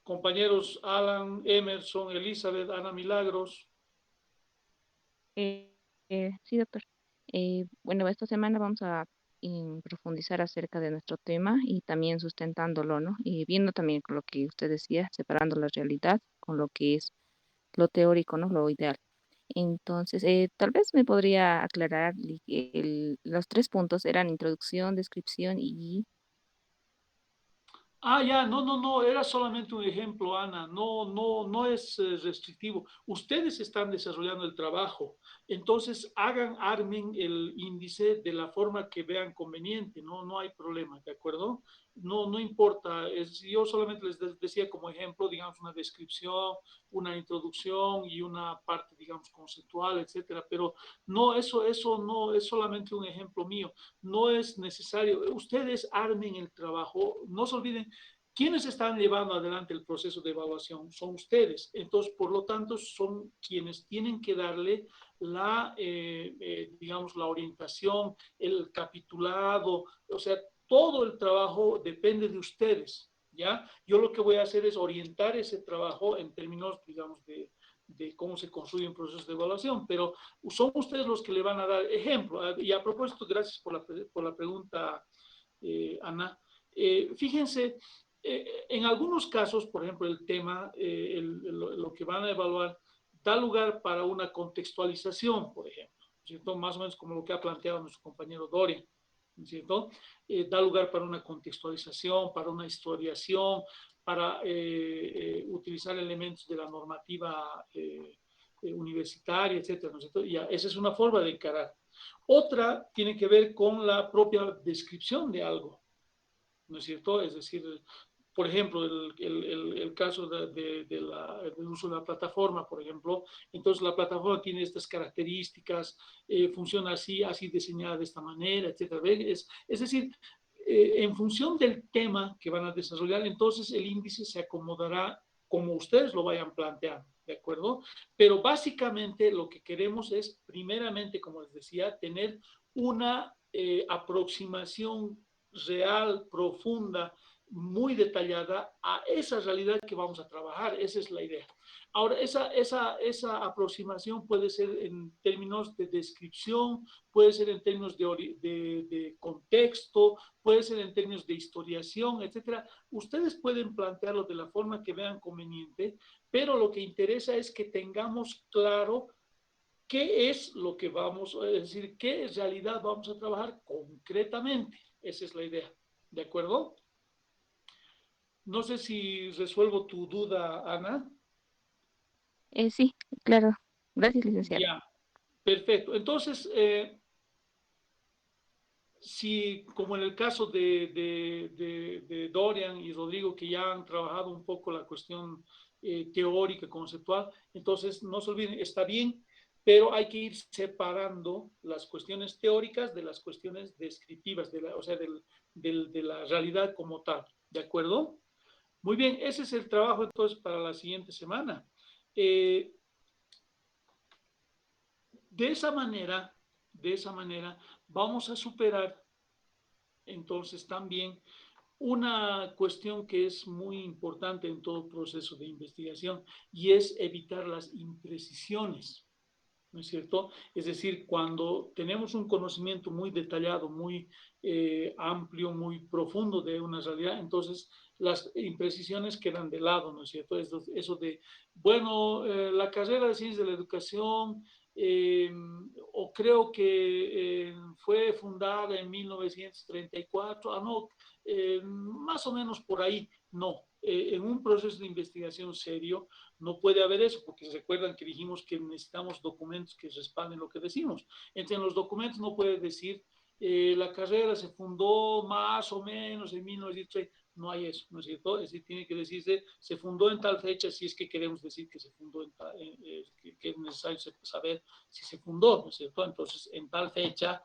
S2: Compañeros Alan, Emerson, Elizabeth, Ana Milagros.
S1: Sí, doctor. Bueno, esta semana vamos a profundizar acerca de nuestro tema y también sustentándolo, ¿no? Y viendo también con lo que usted decía, separando la realidad con lo que es lo teórico, ¿no? Lo ideal. Entonces, tal vez me podría aclarar los tres puntos eran introducción, descripción y...
S2: Ah, ya, no, era solamente un ejemplo, Ana, no es restrictivo. Ustedes están desarrollando el trabajo, entonces armen el índice de la forma que vean conveniente, no hay problema, ¿de acuerdo? No importa, yo solamente les decía como ejemplo, digamos, una descripción, una introducción y una parte, digamos, conceptual, etcétera, pero no, eso no es solamente un ejemplo mío, no es necesario. Ustedes armen el trabajo, no se olviden. ¿Quiénes están llevando adelante el proceso de evaluación? Son ustedes. Entonces, por lo tanto, son quienes tienen que darle digamos, la orientación, el capitulado, o sea, todo el trabajo depende de ustedes, ¿ya? Yo lo que voy a hacer es orientar ese trabajo en términos, digamos, de cómo se construye un proceso de evaluación, pero son ustedes los que le van a dar ejemplo. Y a propósito, gracias por la pregunta, Ana. Fíjense, En algunos casos, por ejemplo, el tema, lo que van a evaluar, da lugar para una contextualización, por ejemplo, ¿cierto? Más o menos como lo que ha planteado nuestro compañero Dorian, ¿cierto? Da lugar para una contextualización, para una historiación, para utilizar elementos de la normativa universitaria, etcétera, ¿no es cierto? Ya, esa es una forma de encarar. Otra tiene que ver con la propia descripción de algo, ¿no es cierto? Es decir, por ejemplo, el caso del uso de la plataforma, por ejemplo, entonces la plataforma tiene estas características, funciona así, así diseñada de esta manera, etcétera. Es decir, en función del tema que van a desarrollar, entonces el índice se acomodará como ustedes lo vayan planteando, ¿de acuerdo? Pero básicamente lo que queremos es, primeramente, como les decía, tener una aproximación real, profunda, muy detallada a esa realidad que vamos a trabajar. Esa es la idea. Ahora, esa aproximación puede ser en términos de descripción, puede ser en términos de contexto, puede ser en términos de historiación, etcétera. Ustedes pueden plantearlo de la forma que vean conveniente, pero lo que interesa es que tengamos claro qué es lo que vamos, es decir, qué realidad vamos a trabajar concretamente. Esa es la idea. ¿De acuerdo? No sé si resuelvo tu duda, Ana.
S1: Sí, claro. Gracias, licenciado.
S2: Ya, perfecto. Entonces, si como en el caso de Dorian y Rodrigo, que ya han trabajado un poco la cuestión teórica, conceptual, entonces no se olviden, está bien, pero hay que ir separando las cuestiones teóricas de las cuestiones descriptivas, o sea, de la realidad como tal. ¿De acuerdo? Muy bien, ese es el trabajo entonces para la siguiente semana. Eh, de esa manera, vamos a superar entonces también una cuestión que es muy importante en todo proceso de investigación y es evitar las imprecisiones, ¿no es cierto? Es decir, cuando tenemos un conocimiento muy detallado, muy amplio, muy profundo de una realidad, entonces las imprecisiones quedan de lado, ¿no es cierto? Eso de, bueno, la carrera de ciencias de la educación, eh, o creo que fue fundada en 1934, no, más o menos por ahí, no. En un proceso de investigación serio no puede haber eso, porque se recuerdan que dijimos que necesitamos documentos que respalden lo que decimos. Entonces, en los documentos no puede decir la carrera se fundó más o menos en 1930. No hay eso, ¿no es cierto? Es decir, tiene que decirse, se fundó en tal fecha, si es que queremos decir que se fundó que es necesario saber si se fundó, ¿no es cierto? Entonces, en tal fecha,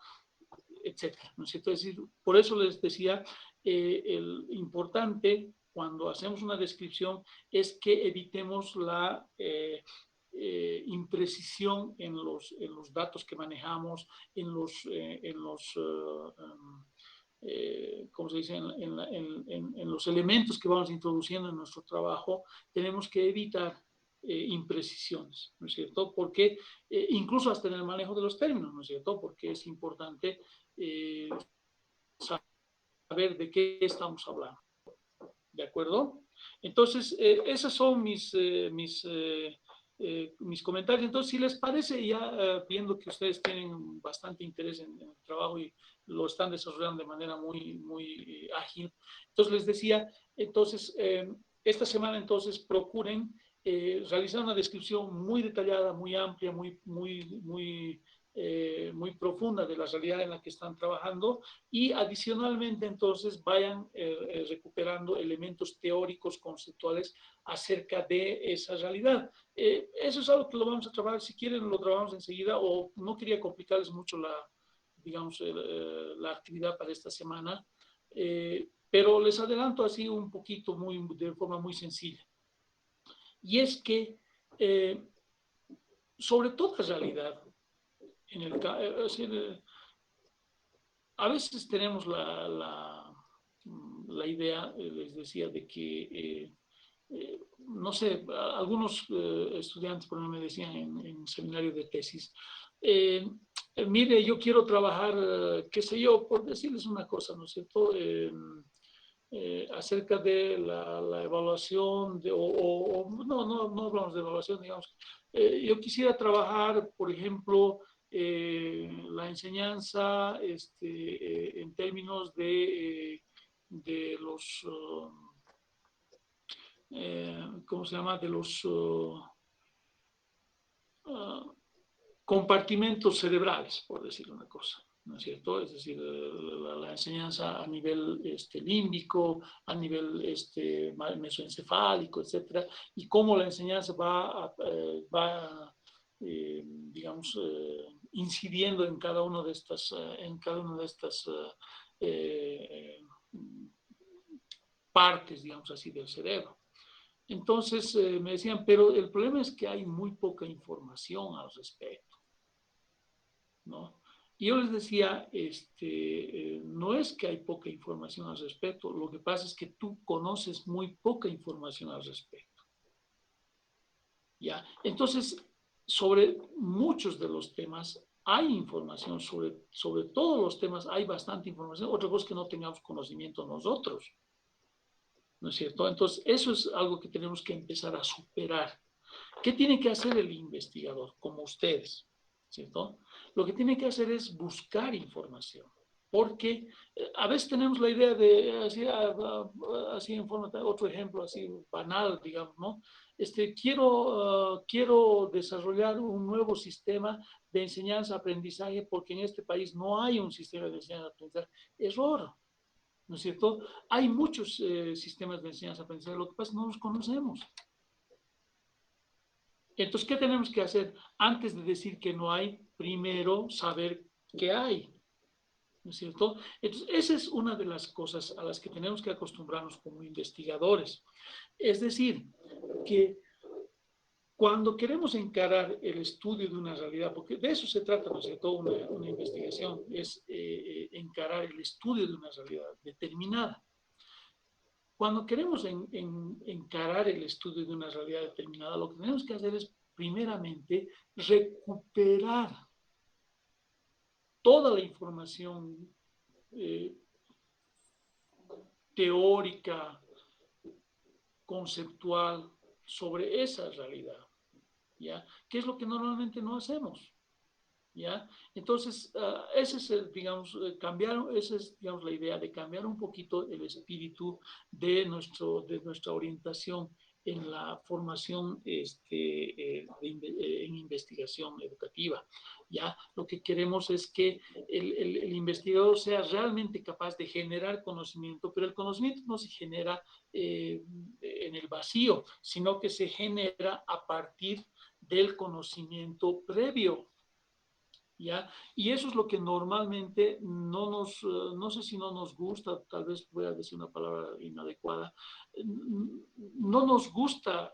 S2: etcétera, ¿no es cierto? Es decir, por eso les decía, el importante cuando hacemos una descripción es que evitemos la imprecisión en los datos que manejamos, ¿cómo se dice? En los elementos que vamos introduciendo en nuestro trabajo, tenemos que evitar imprecisiones, ¿no es cierto? Porque incluso hasta en el manejo de los términos, ¿no es cierto? Porque es importante eh, saber de qué estamos hablando, ¿de acuerdo? Entonces, esos son mis comentarios. Entonces, si les parece, ya viendo que ustedes tienen bastante interés en el trabajo y lo están desarrollando de manera muy, muy ágil, entonces les decía, entonces, esta semana entonces procuren realizar una descripción muy detallada, muy amplia, muy profunda de la realidad en la que están trabajando y adicionalmente entonces vayan recuperando elementos teóricos, conceptuales acerca de esa realidad. Eso es algo que lo vamos a trabajar, si quieren lo trabajamos enseguida o no quería complicarles mucho digamos, la actividad para esta semana, pero les adelanto así un poquito, de forma muy sencilla. Y es que sobre toda realidad, a veces tenemos la idea, les decía, de que, no sé, algunos estudiantes, por ejemplo, me decían en seminario de tesis, mire, yo quiero trabajar, qué sé yo, por decirles una cosa, ¿no es cierto? acerca de la evaluación, no hablamos de evaluación, digamos. Yo quisiera trabajar, por ejemplo, la enseñanza en términos de los, ¿cómo se llama? De los compartimentos cerebrales, por decir una cosa, ¿no es cierto? Es decir, la enseñanza a nivel límbico, a nivel mesoencefálico, etcétera, y cómo la enseñanza digamos, incidiendo en cada una de estas, partes, digamos así, del cerebro. Entonces me decían, pero el problema es que hay muy poca información al respecto, ¿no? Y yo les decía, no es que hay poca información al respecto, lo que pasa es que tú conoces muy poca información al respecto, ¿ya? Entonces, sobre muchos de los temas hay información, sobre todos los temas hay bastante información, otra cosa es que no tengamos conocimiento nosotros, ¿no es cierto? Entonces, eso es algo que tenemos que empezar a superar. ¿Qué tiene que hacer el investigador, como ustedes? ¿Cierto? Lo que tiene que hacer es buscar información, porque a veces tenemos la idea de, así en forma, otro ejemplo así banal, digamos, ¿no? Quiero desarrollar un nuevo sistema de enseñanza-aprendizaje porque en este país no hay un sistema de enseñanza-aprendizaje. Error, ¿no es cierto? Hay muchos sistemas de enseñanza-aprendizaje, lo que pasa es que no los conocemos. Entonces, ¿qué tenemos que hacer? Antes de decir que no hay, primero saber qué hay, ¿no es cierto? Entonces, esa es una de las cosas a las que tenemos que acostumbrarnos como investigadores. Es decir, que cuando queremos encarar el estudio de una realidad, porque de eso se trata, ¿no es cierto? Una investigación es encarar el estudio de una realidad determinada. Cuando queremos encarar el estudio de una realidad determinada, lo que tenemos que hacer es, primeramente, recuperar toda la información teórica, conceptual, sobre esa realidad, ¿ya? ¿Qué es lo que normalmente no hacemos? ¿Ya? Entonces, ese es, digamos, esa es, digamos, la idea de cambiar un poquito el espíritu de nuestra orientación en la formación en investigación educativa. ¿Ya? Lo que queremos es que el investigador sea realmente capaz de generar conocimiento, pero el conocimiento no se genera en el vacío, sino que se genera a partir del conocimiento previo. ¿Ya? Y eso es lo que normalmente no sé si no nos gusta, tal vez voy a decir una palabra inadecuada, no nos gusta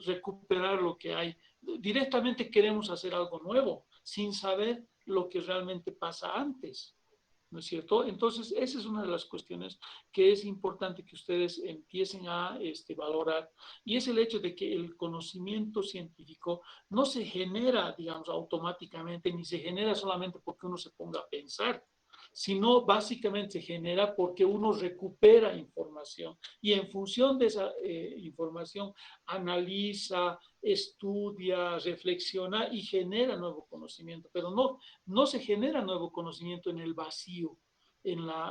S2: recuperar lo que hay. Directamente queremos hacer algo nuevo, sin saber lo que realmente pasa antes. ¿No es cierto? Entonces, esa es una de las cuestiones que es importante que ustedes empiecen a valorar, y es el hecho de que el conocimiento científico no se genera, digamos, automáticamente, ni se genera solamente porque uno se ponga a pensar, sino básicamente se genera porque uno recupera información y en función de esa información analiza, estudia, reflexiona y genera nuevo conocimiento, pero no se genera nuevo conocimiento en el vacío,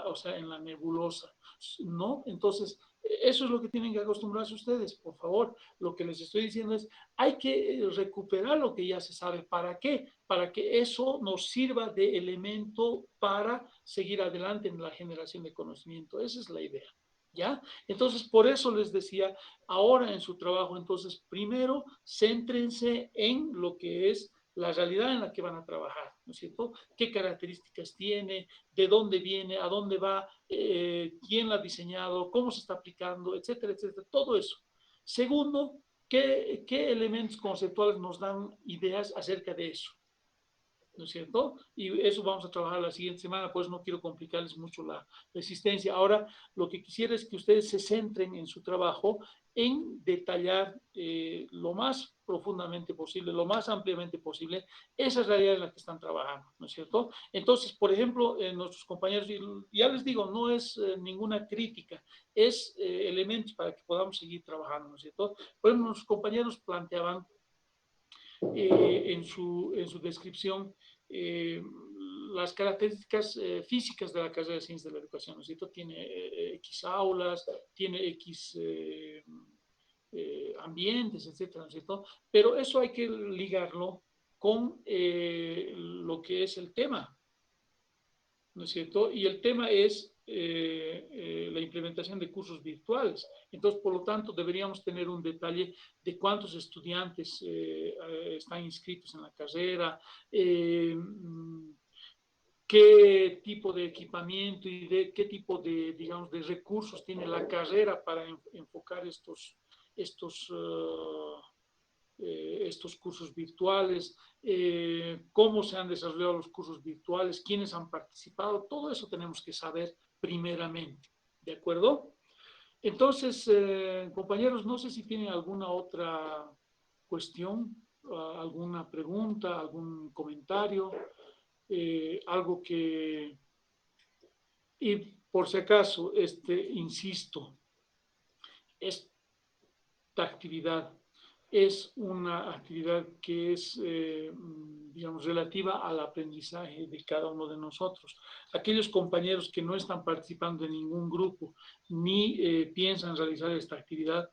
S2: o sea, en la nebulosa, ¿no? Entonces, eso es lo que tienen que acostumbrarse ustedes, por favor. Lo que les estoy diciendo es, hay que recuperar lo que ya se sabe. ¿Para qué? Para que eso nos sirva de elemento para seguir adelante en la generación de conocimiento. Esa es la idea, ¿ya? Entonces, por eso les decía, ahora en su trabajo, entonces, primero, céntrense en lo que es la realidad en la que van a trabajar, ¿no es cierto? ¿Qué características tiene? ¿De dónde viene? ¿A dónde va? ¿Quién la ha diseñado? ¿Cómo se está aplicando? Etcétera, etcétera. Todo eso. Segundo, ¿qué elementos conceptuales nos dan ideas acerca de eso? ¿no es cierto? Y eso vamos a trabajar la siguiente semana, pues no quiero complicarles mucho la existencia. Ahora, lo que quisiera es que ustedes se centren en su trabajo en detallar lo más profundamente posible, lo más ampliamente posible, esas realidades en las que están trabajando, ¿no es cierto? Entonces, por ejemplo, nuestros compañeros, ya les digo, no es ninguna crítica, es elementos para que podamos seguir trabajando, ¿no es cierto? Por ejemplo, nuestros compañeros planteaban en su descripción eh, las características físicas de la carrera de Ciencias de la Educación, ¿no es cierto? Tiene X aulas, tiene X ambientes, etcétera, ¿no es cierto? Pero eso hay que ligarlo con lo que es el tema, ¿no es cierto? Y el tema es la implementación de cursos virtuales. Entonces, por lo tanto, deberíamos tener un detalle de cuántos estudiantes están inscritos en la carrera, qué tipo de equipamiento y de qué tipo de, digamos, de recursos tiene la carrera para enfocar estos estos cursos virtuales, cómo se han desarrollado los cursos virtuales, quiénes han participado, todo eso tenemos que saber primeramente, ¿de acuerdo? Entonces, compañeros, no sé si tienen alguna otra cuestión, alguna pregunta, algún comentario, algo que... Y por si acaso, insisto, esta actividad es una actividad que es, digamos, relativa al aprendizaje de cada uno de nosotros. Aquellos compañeros que no están participando en ningún grupo ni piensan realizar esta actividad,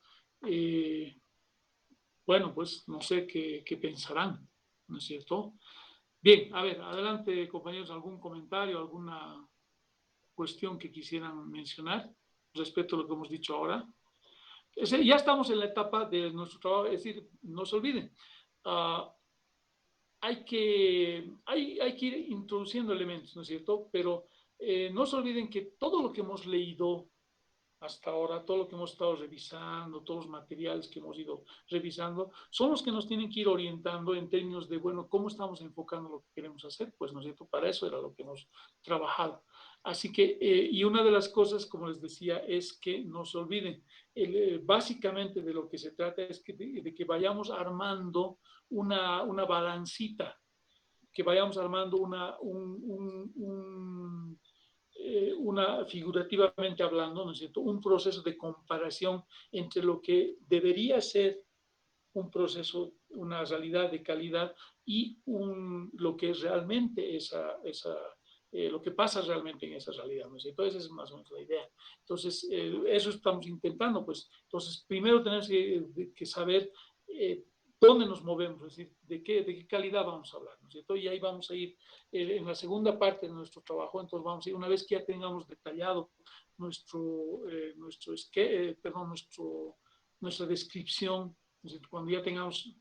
S2: bueno, pues no sé qué pensarán, ¿no es cierto? Bien, a ver, adelante compañeros, algún comentario, alguna cuestión que quisieran mencionar respecto a lo que hemos dicho ahora. Ya estamos en la etapa de nuestro trabajo, es decir, no se olviden, uh, hay que ir introduciendo elementos, ¿no es cierto? Pero no se olviden que todo lo que hemos leído hasta ahora, todo lo que hemos estado revisando, todos los materiales que hemos ido revisando, son los que nos tienen que ir orientando en términos de, bueno, ¿cómo estamos enfocando lo que queremos hacer? Pues, ¿no es cierto? Para eso era lo que hemos trabajado. Así que, y una de las cosas, como les decía, es que no se olviden, básicamente de lo que se trata es de que vayamos armando una balancita, que vayamos armando una figurativamente hablando, ¿no es cierto?, un proceso de comparación entre lo que debería ser un proceso, una realidad de calidad y lo que es realmente lo que pasa realmente en esa realidad, ¿no es cierto? Esa es más o menos la idea. Entonces, eso estamos intentando, pues. Entonces, primero tenemos que saber dónde nos movemos, es decir, de qué calidad vamos a hablar, ¿no es cierto? Y ahí vamos a ir en la segunda parte de nuestro trabajo, entonces vamos a ir, una vez que ya tengamos detallado nuestra descripción, cuando ya tengamos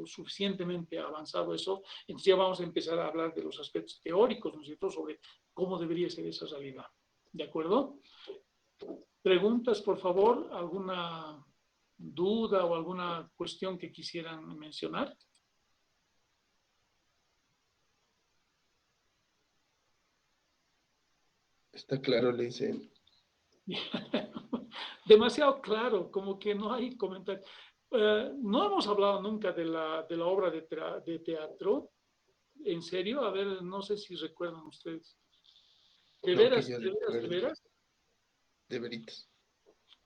S2: suficientemente avanzado eso, entonces ya vamos a empezar a hablar de los aspectos teóricos, ¿no es cierto?, sobre cómo debería ser esa realidad. ¿De acuerdo? Preguntas, por favor, alguna duda o alguna cuestión que quisieran mencionar.
S5: Está claro, le dice.
S2: Demasiado claro, como que no hay comentario. No hemos hablado nunca de la obra de teatro. ¿En serio? A ver, no sé si recuerdan ustedes. ¿De
S5: No, que
S2: veras,
S5: yo
S2: de veras, de
S5: recuerde.
S2: veras?
S5: De veritas.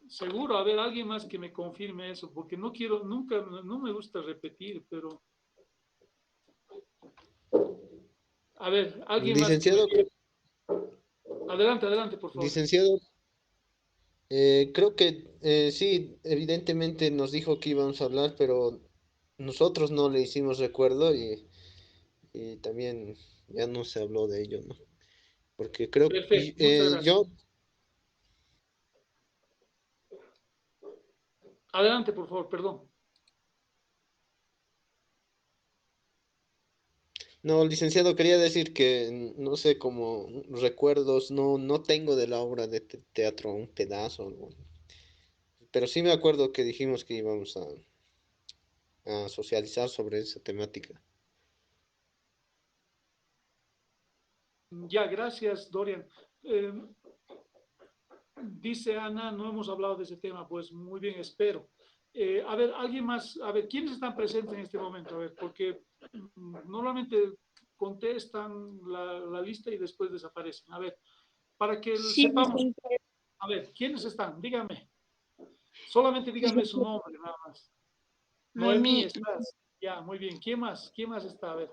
S2: Seguro, a ver, alguien más que me confirme eso, porque no quiero, nunca, no me gusta repetir, pero... A ver, alguien más que me...
S4: Licenciado,
S2: Adelante, adelante, por favor.
S4: licenciado, creo que sí, evidentemente nos dijo que íbamos a hablar, pero nosotros no le hicimos recuerdo y también ya no se habló de ello, ¿no? Porque creo,
S2: Perfecto, muchas gracias.
S4: yo,
S2: Adelante, por favor, perdón.
S4: no, licenciado, quería decir que, no sé, como recuerdos, no tengo de la obra de teatro un pedazo, ¿no? Pero sí me acuerdo que dijimos que íbamos a socializar sobre esa temática.
S2: Ya, gracias, Dorian. Dice Ana, no hemos hablado de ese tema, pues muy bien, espero. A ver, alguien más, a ver, ¿quiénes están presentes en este momento? A ver, porque normalmente contestan la lista y después desaparecen. A ver, para que
S3: Sí,
S2: sepamos, a ver, ¿quiénes están? Dígame. Solamente dígame su nombre, nada más. Noemí,
S3: Noemí,
S2: estás. Ya, muy bien. ¿Quién más? ¿Quién más está? A ver.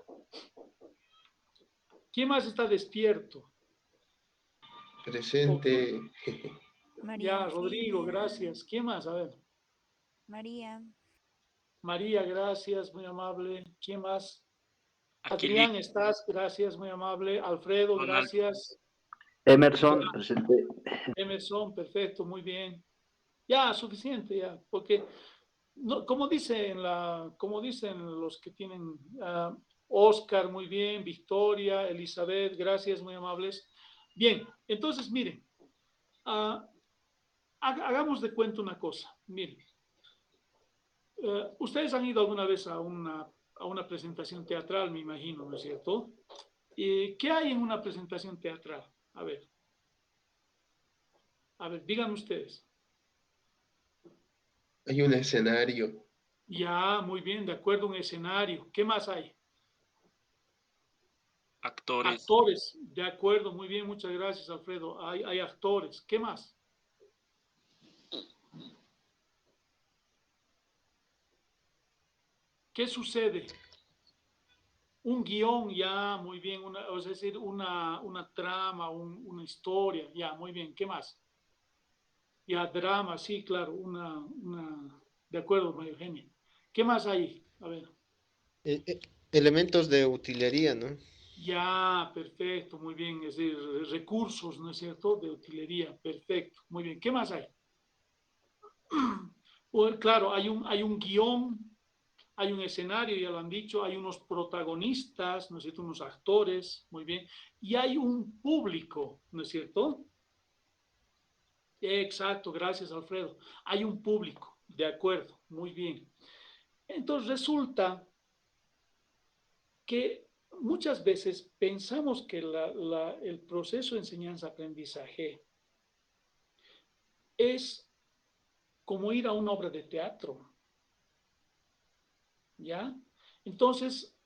S2: ¿Quién más está despierto? Ok.
S5: Presente.
S2: Ya,
S7: María
S2: Rodrigo,
S7: Eugenia,
S2: gracias. ¿Quién más? A ver.
S7: María,
S2: María, gracias, muy amable. ¿Quién más?
S8: Aquí
S2: Adrián, estás, gracias, muy amable. Alfredo,
S8: Ronald.
S2: gracias.
S9: Emerson, presente.
S2: Emerson, perfecto, muy bien. Ya, suficiente, ya, porque no, como dicen los que tienen Oscar, muy bien, Victoria, Elizabeth, gracias, muy amables. Bien, entonces miren, ah, hagamos de cuenta una cosa. Miren, ustedes han ido alguna vez a una presentación teatral, me imagino, ¿no es cierto? ¿Qué hay en una presentación teatral? A ver, digan ustedes.
S5: Hay un escenario,
S2: Ya, muy bien, de acuerdo, un escenario. ¿Qué más hay?
S8: Actores,
S2: Actores, de acuerdo, muy bien, muchas gracias, Alfredo. Hay actores. ¿Qué más? ¿Qué sucede? Un guión, ya, muy bien, es decir, una trama, una historia, ya, muy bien. ¿Qué más? Ya, drama, sí, claro, de acuerdo, María Eugenia. ¿Qué más hay? A ver.
S4: Eh, eh, elementos de utilería, ¿no?
S2: Ya, perfecto, muy bien, es decir, recursos, ¿no es cierto? De utilería, perfecto, muy bien. ¿Qué más hay? Claro, hay un guión, hay un escenario, ya lo han dicho, hay unos protagonistas, ¿no es cierto? Unos actores, muy bien, y hay un público, ¿no es cierto? Exacto, gracias, Alfredo. Hay un público, de acuerdo, muy bien. Entonces resulta que muchas veces pensamos que el proceso de enseñanza-aprendizaje es como ir a una obra de teatro, ¿ya? Entonces,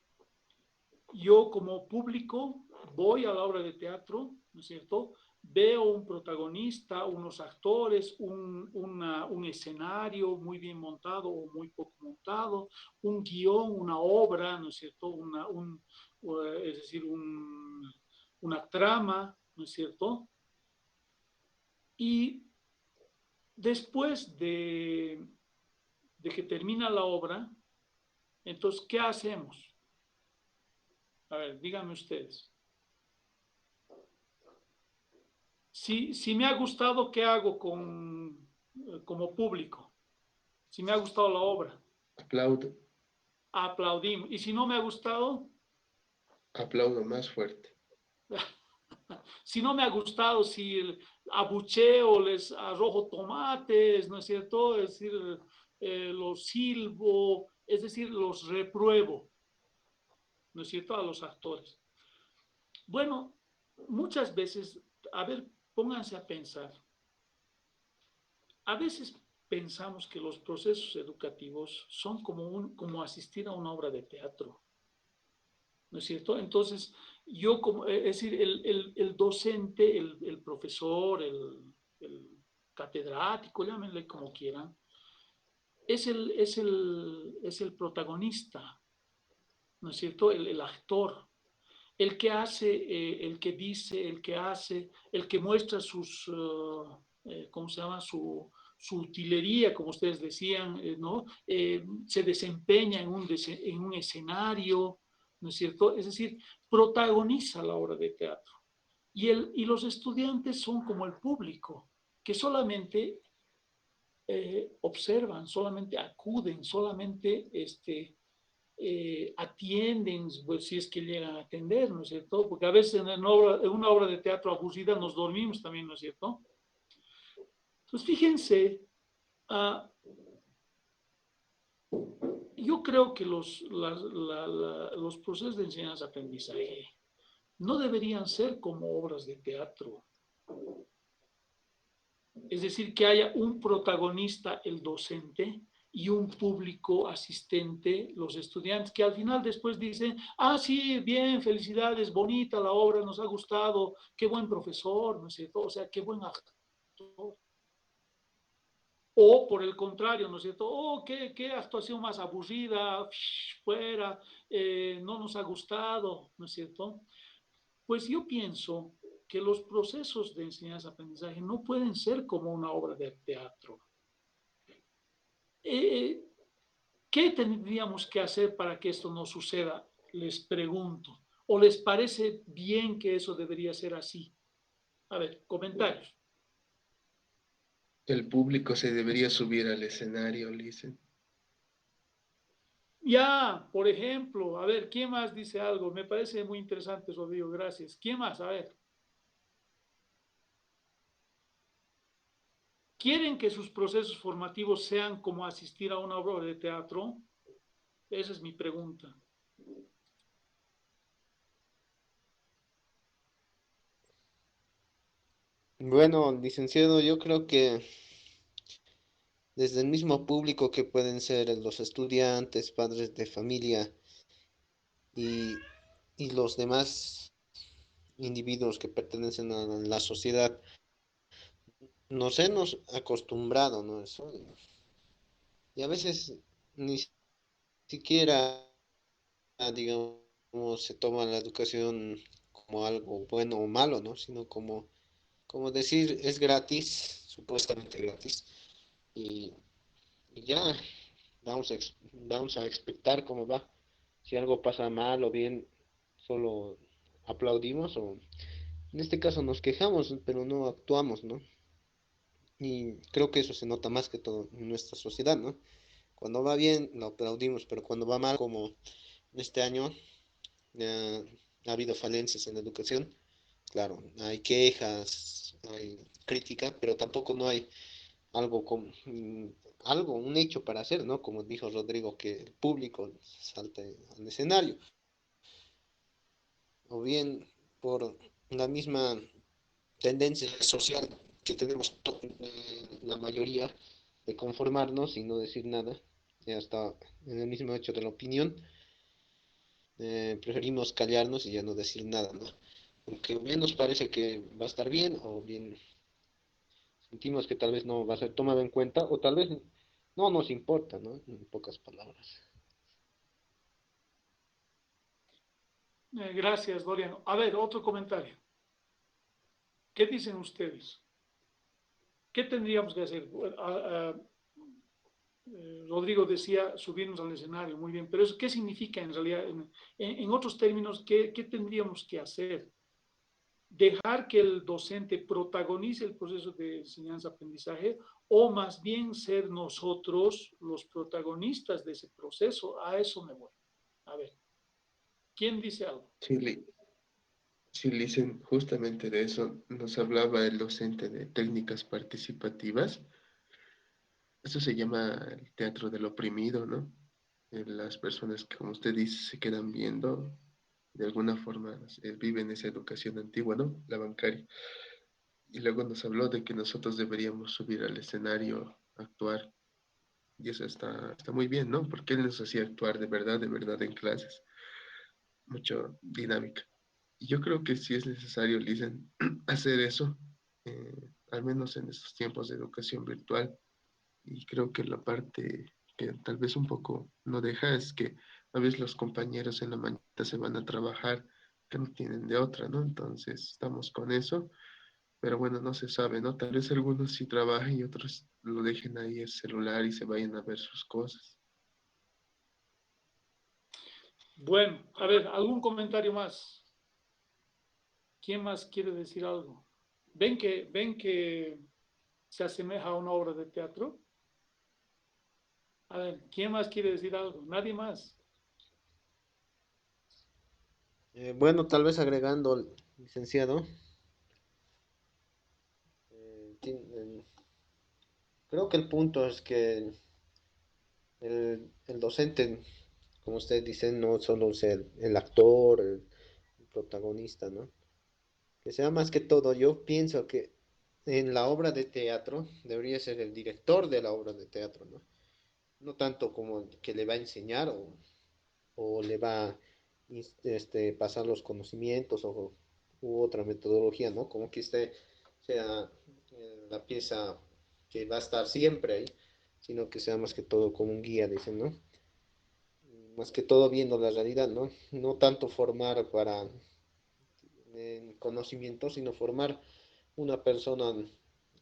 S2: yo como público voy a la obra de teatro, ¿no es cierto? Veo un protagonista, unos actores, un escenario muy bien montado o muy poco montado, un guión, una obra, ¿no es cierto? Es decir, una trama, ¿no es cierto? Y después de que termina la obra, entonces, ¿qué hacemos? A ver, díganme ustedes. Si me ha gustado, ¿qué hago como público? Si me ha gustado la obra,
S5: aplaudo,
S2: aplaudimos. Y si no me ha gustado,
S5: aplaudo más fuerte.
S2: si no me ha gustado, si abucheo, les arrojo tomates, ¿no es cierto? Es decir, los silbo, es decir, los repruebo, ¿no es cierto? A los actores. Bueno, muchas veces, a ver, pónganse a pensar. A veces pensamos que los procesos educativos son como asistir a una obra de teatro, ¿no es cierto? Entonces, es decir, el docente, el profesor, el catedrático, llámenle como quieran, es el protagonista, ¿no es cierto? El actor, el que hace, el que dice, el que hace, el que muestra ¿cómo se llama? Su utilería, como ustedes decían, ¿no? Se desempeña en un escenario, ¿no es cierto? Es decir, protagoniza la obra de teatro. Y los estudiantes son como el público, que solamente observan, solamente acuden, solamente atienden, pues si es que llegan a atender, ¿no es cierto? Porque a veces en una obra de teatro aburrida nos dormimos también, ¿no es cierto? Entonces, fíjense, uh, yo creo que los procesos de enseñanza-aprendizaje no deberían ser como obras de teatro. Es decir, que haya un protagonista, el docente, y un público asistente, los estudiantes, que al final después dicen, ah, sí, bien, felicidades, bonita la obra, nos ha gustado, qué buen profesor, ¿no es cierto? O sea, qué buen actor. O por el contrario, ¿no es cierto? Oh, qué actuación más aburrida, fuera, no nos ha gustado, ¿no es cierto? Pues yo pienso que los procesos de enseñanza-aprendizaje no pueden ser como una obra de teatro. Eh, ¿Qué tendríamos que hacer para que esto no suceda? Les pregunto. ¿O les parece bien que eso debería ser así? A ver, comentarios.
S5: El público se debería subir al escenario, dicen.
S2: Ya, por ejemplo, a ver, ¿quién más dice algo? Me parece muy interesante, Rodrigo, gracias. ¿Quién más? A ver. ¿Quieren que sus procesos formativos sean como asistir a una obra de teatro? Esa es mi pregunta.
S4: Bueno, licenciado, yo creo que desde el mismo público que pueden ser los estudiantes, padres de familia y, y los demás individuos que pertenecen a la sociedad, nos hemos acostumbrado, ¿no? Eso, y a veces ni siquiera, digamos, se toma la educación como algo bueno o malo, ¿no? Sino como decir, es gratis, supuestamente gratis, y, y ya, vamos a expectar cómo va. Si algo pasa mal o bien, solo aplaudimos o en este caso nos quejamos, pero no actuamos, ¿no? Y creo que eso se nota más que todo en nuestra sociedad, ¿no? Cuando va bien, lo aplaudimos, pero cuando va mal, como este año, eh, ha habido falencias en la educación. Claro, hay quejas, hay crítica, pero tampoco no hay algo como algo, un hecho para hacer, ¿no? Como dijo Rodrigo, que el público salte al escenario, o bien por la misma tendencia social que tenemos la mayoría de conformarnos y no decir nada, y hasta en el mismo hecho de la opinión, preferimos callarnos y ya no decir nada, ¿no? Porque bien nos parece que va a estar bien, o bien sentimos que tal vez no va a ser tomado en cuenta, o tal vez no nos importa, ¿no? En pocas palabras.
S2: Gracias, Doriano. A ver, otro comentario. ¿Qué dicen ustedes? ¿Qué tendríamos que hacer? Rodrigo decía subirnos al escenario, muy bien, pero eso, ¿qué significa en realidad? En otros términos, ¿qué tendríamos que hacer? ¿Dejar que el docente protagonice el proceso de enseñanza-aprendizaje o más bien ser nosotros los protagonistas de ese proceso? A eso me voy. A ver, ¿quién dice algo?
S5: Sí, sí, dicen justamente de eso. Nos hablaba el docente de técnicas participativas. Eso se llama el teatro del oprimido, ¿no? Las personas que, como usted dice, se quedan viendo, de alguna forma viven esa educación antigua, ¿no? La bancaria. Y luego nos habló de que nosotros deberíamos subir al escenario, actuar. Y eso está muy bien, ¿no? Porque él nos hacía actuar de verdad en clases. Mucho dinámica. Y yo creo que sí es necesario, Lisen, hacer eso, al menos en estos tiempos de educación virtual. Y creo que la parte que tal vez un poco no deja es que a veces los compañeros en la mañana se van a trabajar que no tienen de otra, ¿no? Entonces estamos con eso, pero bueno, no se sabe, ¿no? Tal vez algunos sí trabajen y otros lo dejen ahí el celular y se vayan a ver sus cosas.
S2: Bueno, a ver, ¿algún comentario más? ¿Quién más quiere decir algo? ¿Ven que se asemeja a una obra de teatro? A ver, ¿quién más quiere decir algo? Nadie más.
S4: Bueno, tal vez agregando, licenciado, creo que el punto es que el docente, como usted dice, no solo es el actor, el protagonista, ¿no? Que sea más que todo, yo pienso que en la obra de teatro debería ser el director de la obra de teatro, ¿no? No tanto como que le va a enseñar o le va a pasar los conocimientos o u otra metodología, ¿no? Como que sea la pieza que va a estar siempre ahí, sino que sea más que todo como un guía, dicen, ¿no? Más que todo viendo la realidad, ¿no? No tanto formar para conocimiento, sino formar una persona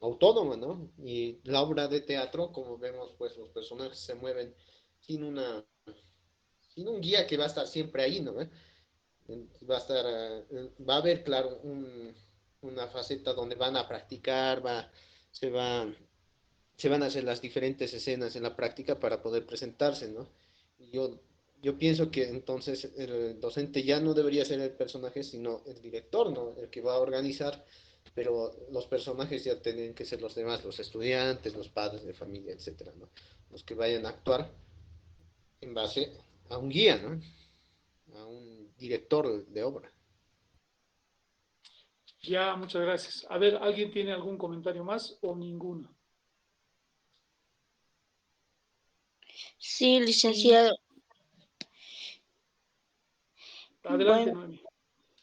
S4: autónoma, ¿no? Y la obra de teatro, como vemos, pues los personajes se mueven sin sin un guía que va a estar siempre ahí, ¿no? Va a haber, claro, una faceta donde van a practicar, se va, se van a hacer las diferentes escenas en la práctica para poder presentarse, ¿no? Y yo pienso que entonces el docente ya no debería ser el personaje, sino el director, ¿no? El que va a organizar, pero los personajes ya tienen que ser los demás, los estudiantes, los padres de familia, etcétera, ¿no? Los que vayan a actuar en base a un guía, ¿no? A un director de obra.
S2: Ya, muchas gracias. A ver, ¿alguien tiene algún comentario más o ninguno?
S3: Sí, licenciado.
S2: Adelante,
S3: Bueno,
S2: Noemi.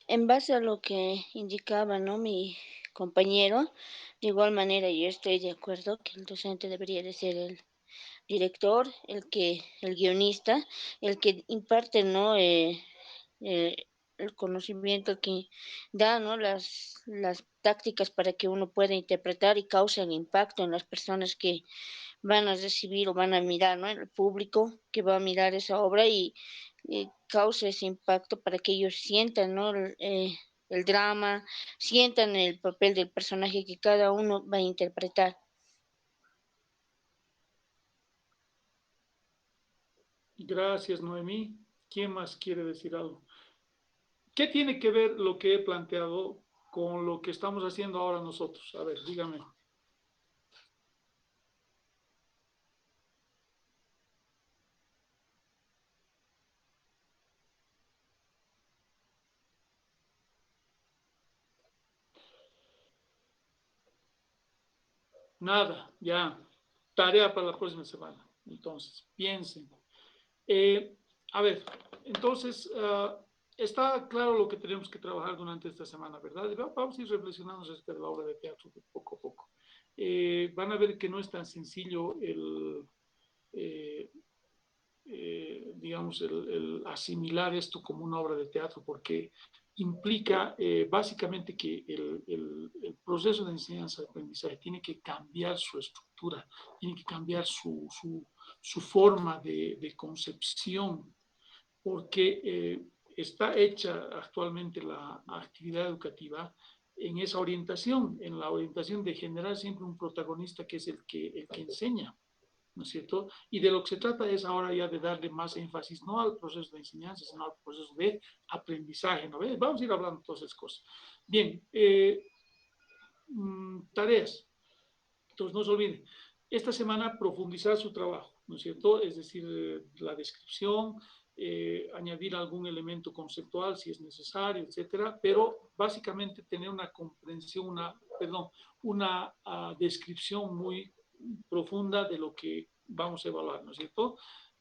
S3: en base a lo que indicaba, ¿no?, mi compañero, de igual manera yo estoy de acuerdo que el docente debería de ser el director, el guionista, el que imparte, ¿no?, eh, el conocimiento que da, ¿no?, las tácticas para que uno pueda interpretar y cause el impacto en las personas que van a recibir o van a mirar, ¿no?, el público que va a mirar esa obra y cause ese impacto para que ellos sientan, ¿no?, el drama, sientan el papel del personaje que cada uno va a interpretar.
S2: Gracias, Noemí. ¿Quién más quiere decir algo? ¿Qué tiene que ver lo que he planteado con lo que estamos haciendo ahora nosotros? A ver, dígame. Nada, ya. Tarea para la próxima semana. Entonces, piensen. Eh, a ver, entonces, está claro lo que tenemos que trabajar durante esta semana, ¿verdad? Vamos a ir reflexionando acerca de la obra de teatro poco a poco. Van a ver que no es tan sencillo eh, digamos, el asimilar esto como una obra de teatro, porque implica básicamente que el proceso de enseñanza-aprendizaje tiene que cambiar su estructura, tiene que cambiar su forma de concepción, porque está hecha actualmente la actividad educativa en esa orientación, en la orientación de generar siempre un protagonista que es el que enseña, ¿no es cierto? Y de lo que se trata es ahora ya de darle más énfasis, no al proceso de enseñanza, sino al proceso de aprendizaje, ¿no ves? Vamos a ir hablando de todas esas cosas. Bien, tareas. Entonces, no se olviden, esta semana profundizar su trabajo, ¿no es cierto? Es decir, la descripción, añadir algún elemento conceptual si es necesario, etcétera, pero básicamente tener una comprensión, una descripción muy profunda de lo que vamos a evaluar, ¿no es cierto?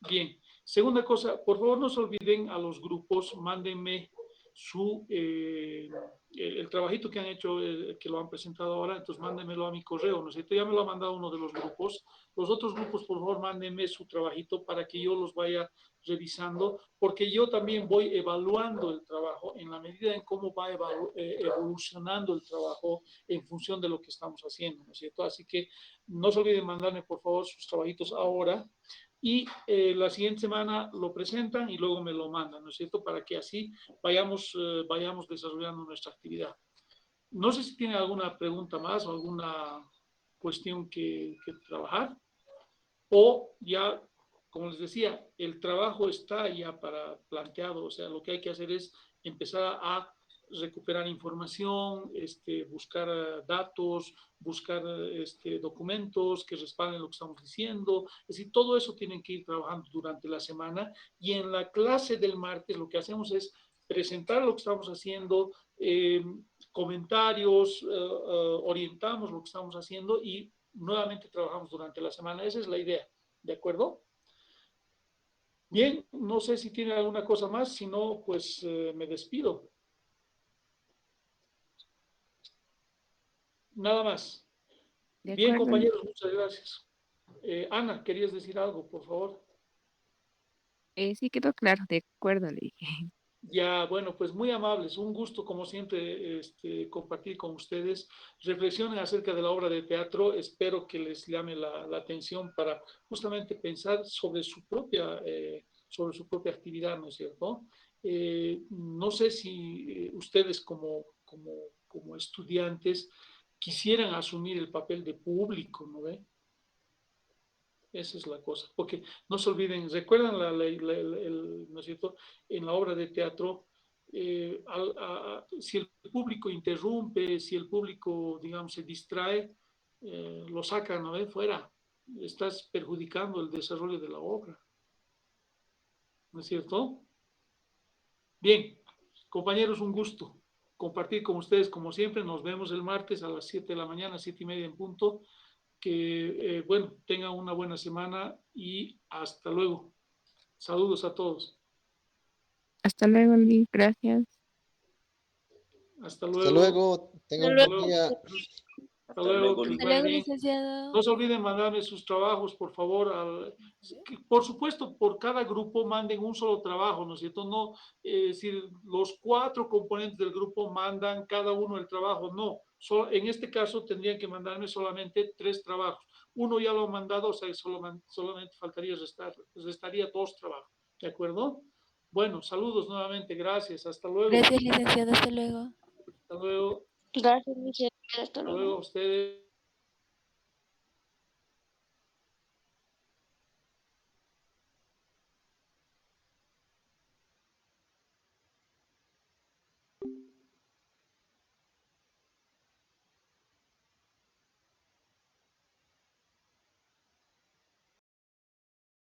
S2: Bien, segunda cosa, por favor no se olviden a los grupos, mándenme el trabajito que han hecho, que lo han presentado ahora, entonces mándenmelo a mi correo, ¿no es cierto? Ya me lo ha mandado uno de los grupos. Los otros grupos, por favor, mándenme su trabajito para que yo los vaya revisando, porque yo también voy evaluando el trabajo en la medida en cómo va evolucionando el trabajo en función de lo que estamos haciendo, ¿no es cierto? Así que no se olviden mandarme, por favor, sus trabajitos ahora y la siguiente semana lo presentan y luego me lo mandan, ¿no es cierto? Para que así vayamos desarrollando nuestra actividad. No sé si tienen alguna pregunta más o alguna cuestión que trabajar o ya, como les decía, el trabajo está ya para planteado, o sea, lo que hay que hacer es empezar a recuperar información, buscar datos, buscar documentos que respalden lo que estamos diciendo. Es decir, todo eso tienen que ir trabajando durante la semana y en la clase del martes lo que hacemos es presentar lo que estamos haciendo, comentarios, orientamos lo que estamos haciendo y nuevamente trabajamos durante la semana. Esa es la idea, ¿de acuerdo? Bien, no sé si tiene alguna cosa más, si no, pues me despido. Nada más.
S1: De
S2: Bien,
S1: acuerdo.
S2: compañeros, muchas gracias. Ana, ¿querías decir algo, por favor?
S1: Sí, quedó claro, de acuerdo, le dije.
S2: Ya, bueno, pues muy amables, un gusto como siempre compartir con ustedes. Reflexionen acerca de la obra de teatro, espero que les llame la atención para justamente pensar sobre su propia actividad, ¿no es cierto? No sé si ustedes como estudiantes quisieran asumir el papel de público, ¿no ve? Esa es la cosa, porque no se olviden, recuerdan ¿no es cierto? En la obra de teatro, si el público interrumpe, si el público, digamos, se distrae, lo sacan, ¿no? Fuera, estás perjudicando el desarrollo de la obra, ¿no es cierto? Bien, compañeros, un gusto compartir con ustedes como siempre. Nos vemos el martes a las 7 de la mañana, 7:30 en punto. Que, bueno, tengan una buena semana y hasta luego. Saludos a todos.
S1: Hasta luego, Lee. Gracias.
S2: Hasta
S4: Hasta
S2: luego.
S4: luego,
S3: Hasta
S4: tengan un
S2: Hasta
S4: buen
S3: luego.
S2: luego.
S4: día.
S2: Hasta
S8: Hasta
S2: luego.
S8: luego,
S2: Que les
S8: Lee.
S7: Hasta
S2: vaya
S7: luego,
S2: bien.
S7: licenciado.
S2: No se olviden mandarme sus trabajos, por favor. Por supuesto, por cada grupo manden un solo trabajo, ¿no es cierto? No, si los 4 componentes del grupo mandan cada uno el trabajo, no. En este caso tendrían que mandarme solamente 3 trabajos. Uno ya lo han mandado, o sea, solamente restaría 2 trabajos. ¿De acuerdo? Bueno, saludos nuevamente, gracias. Hasta luego.
S7: Gracias, licenciado. Hasta luego.
S2: Hasta luego.
S3: Gracias, Michelle. Hasta
S2: Hasta
S3: luego.
S2: luego a ustedes.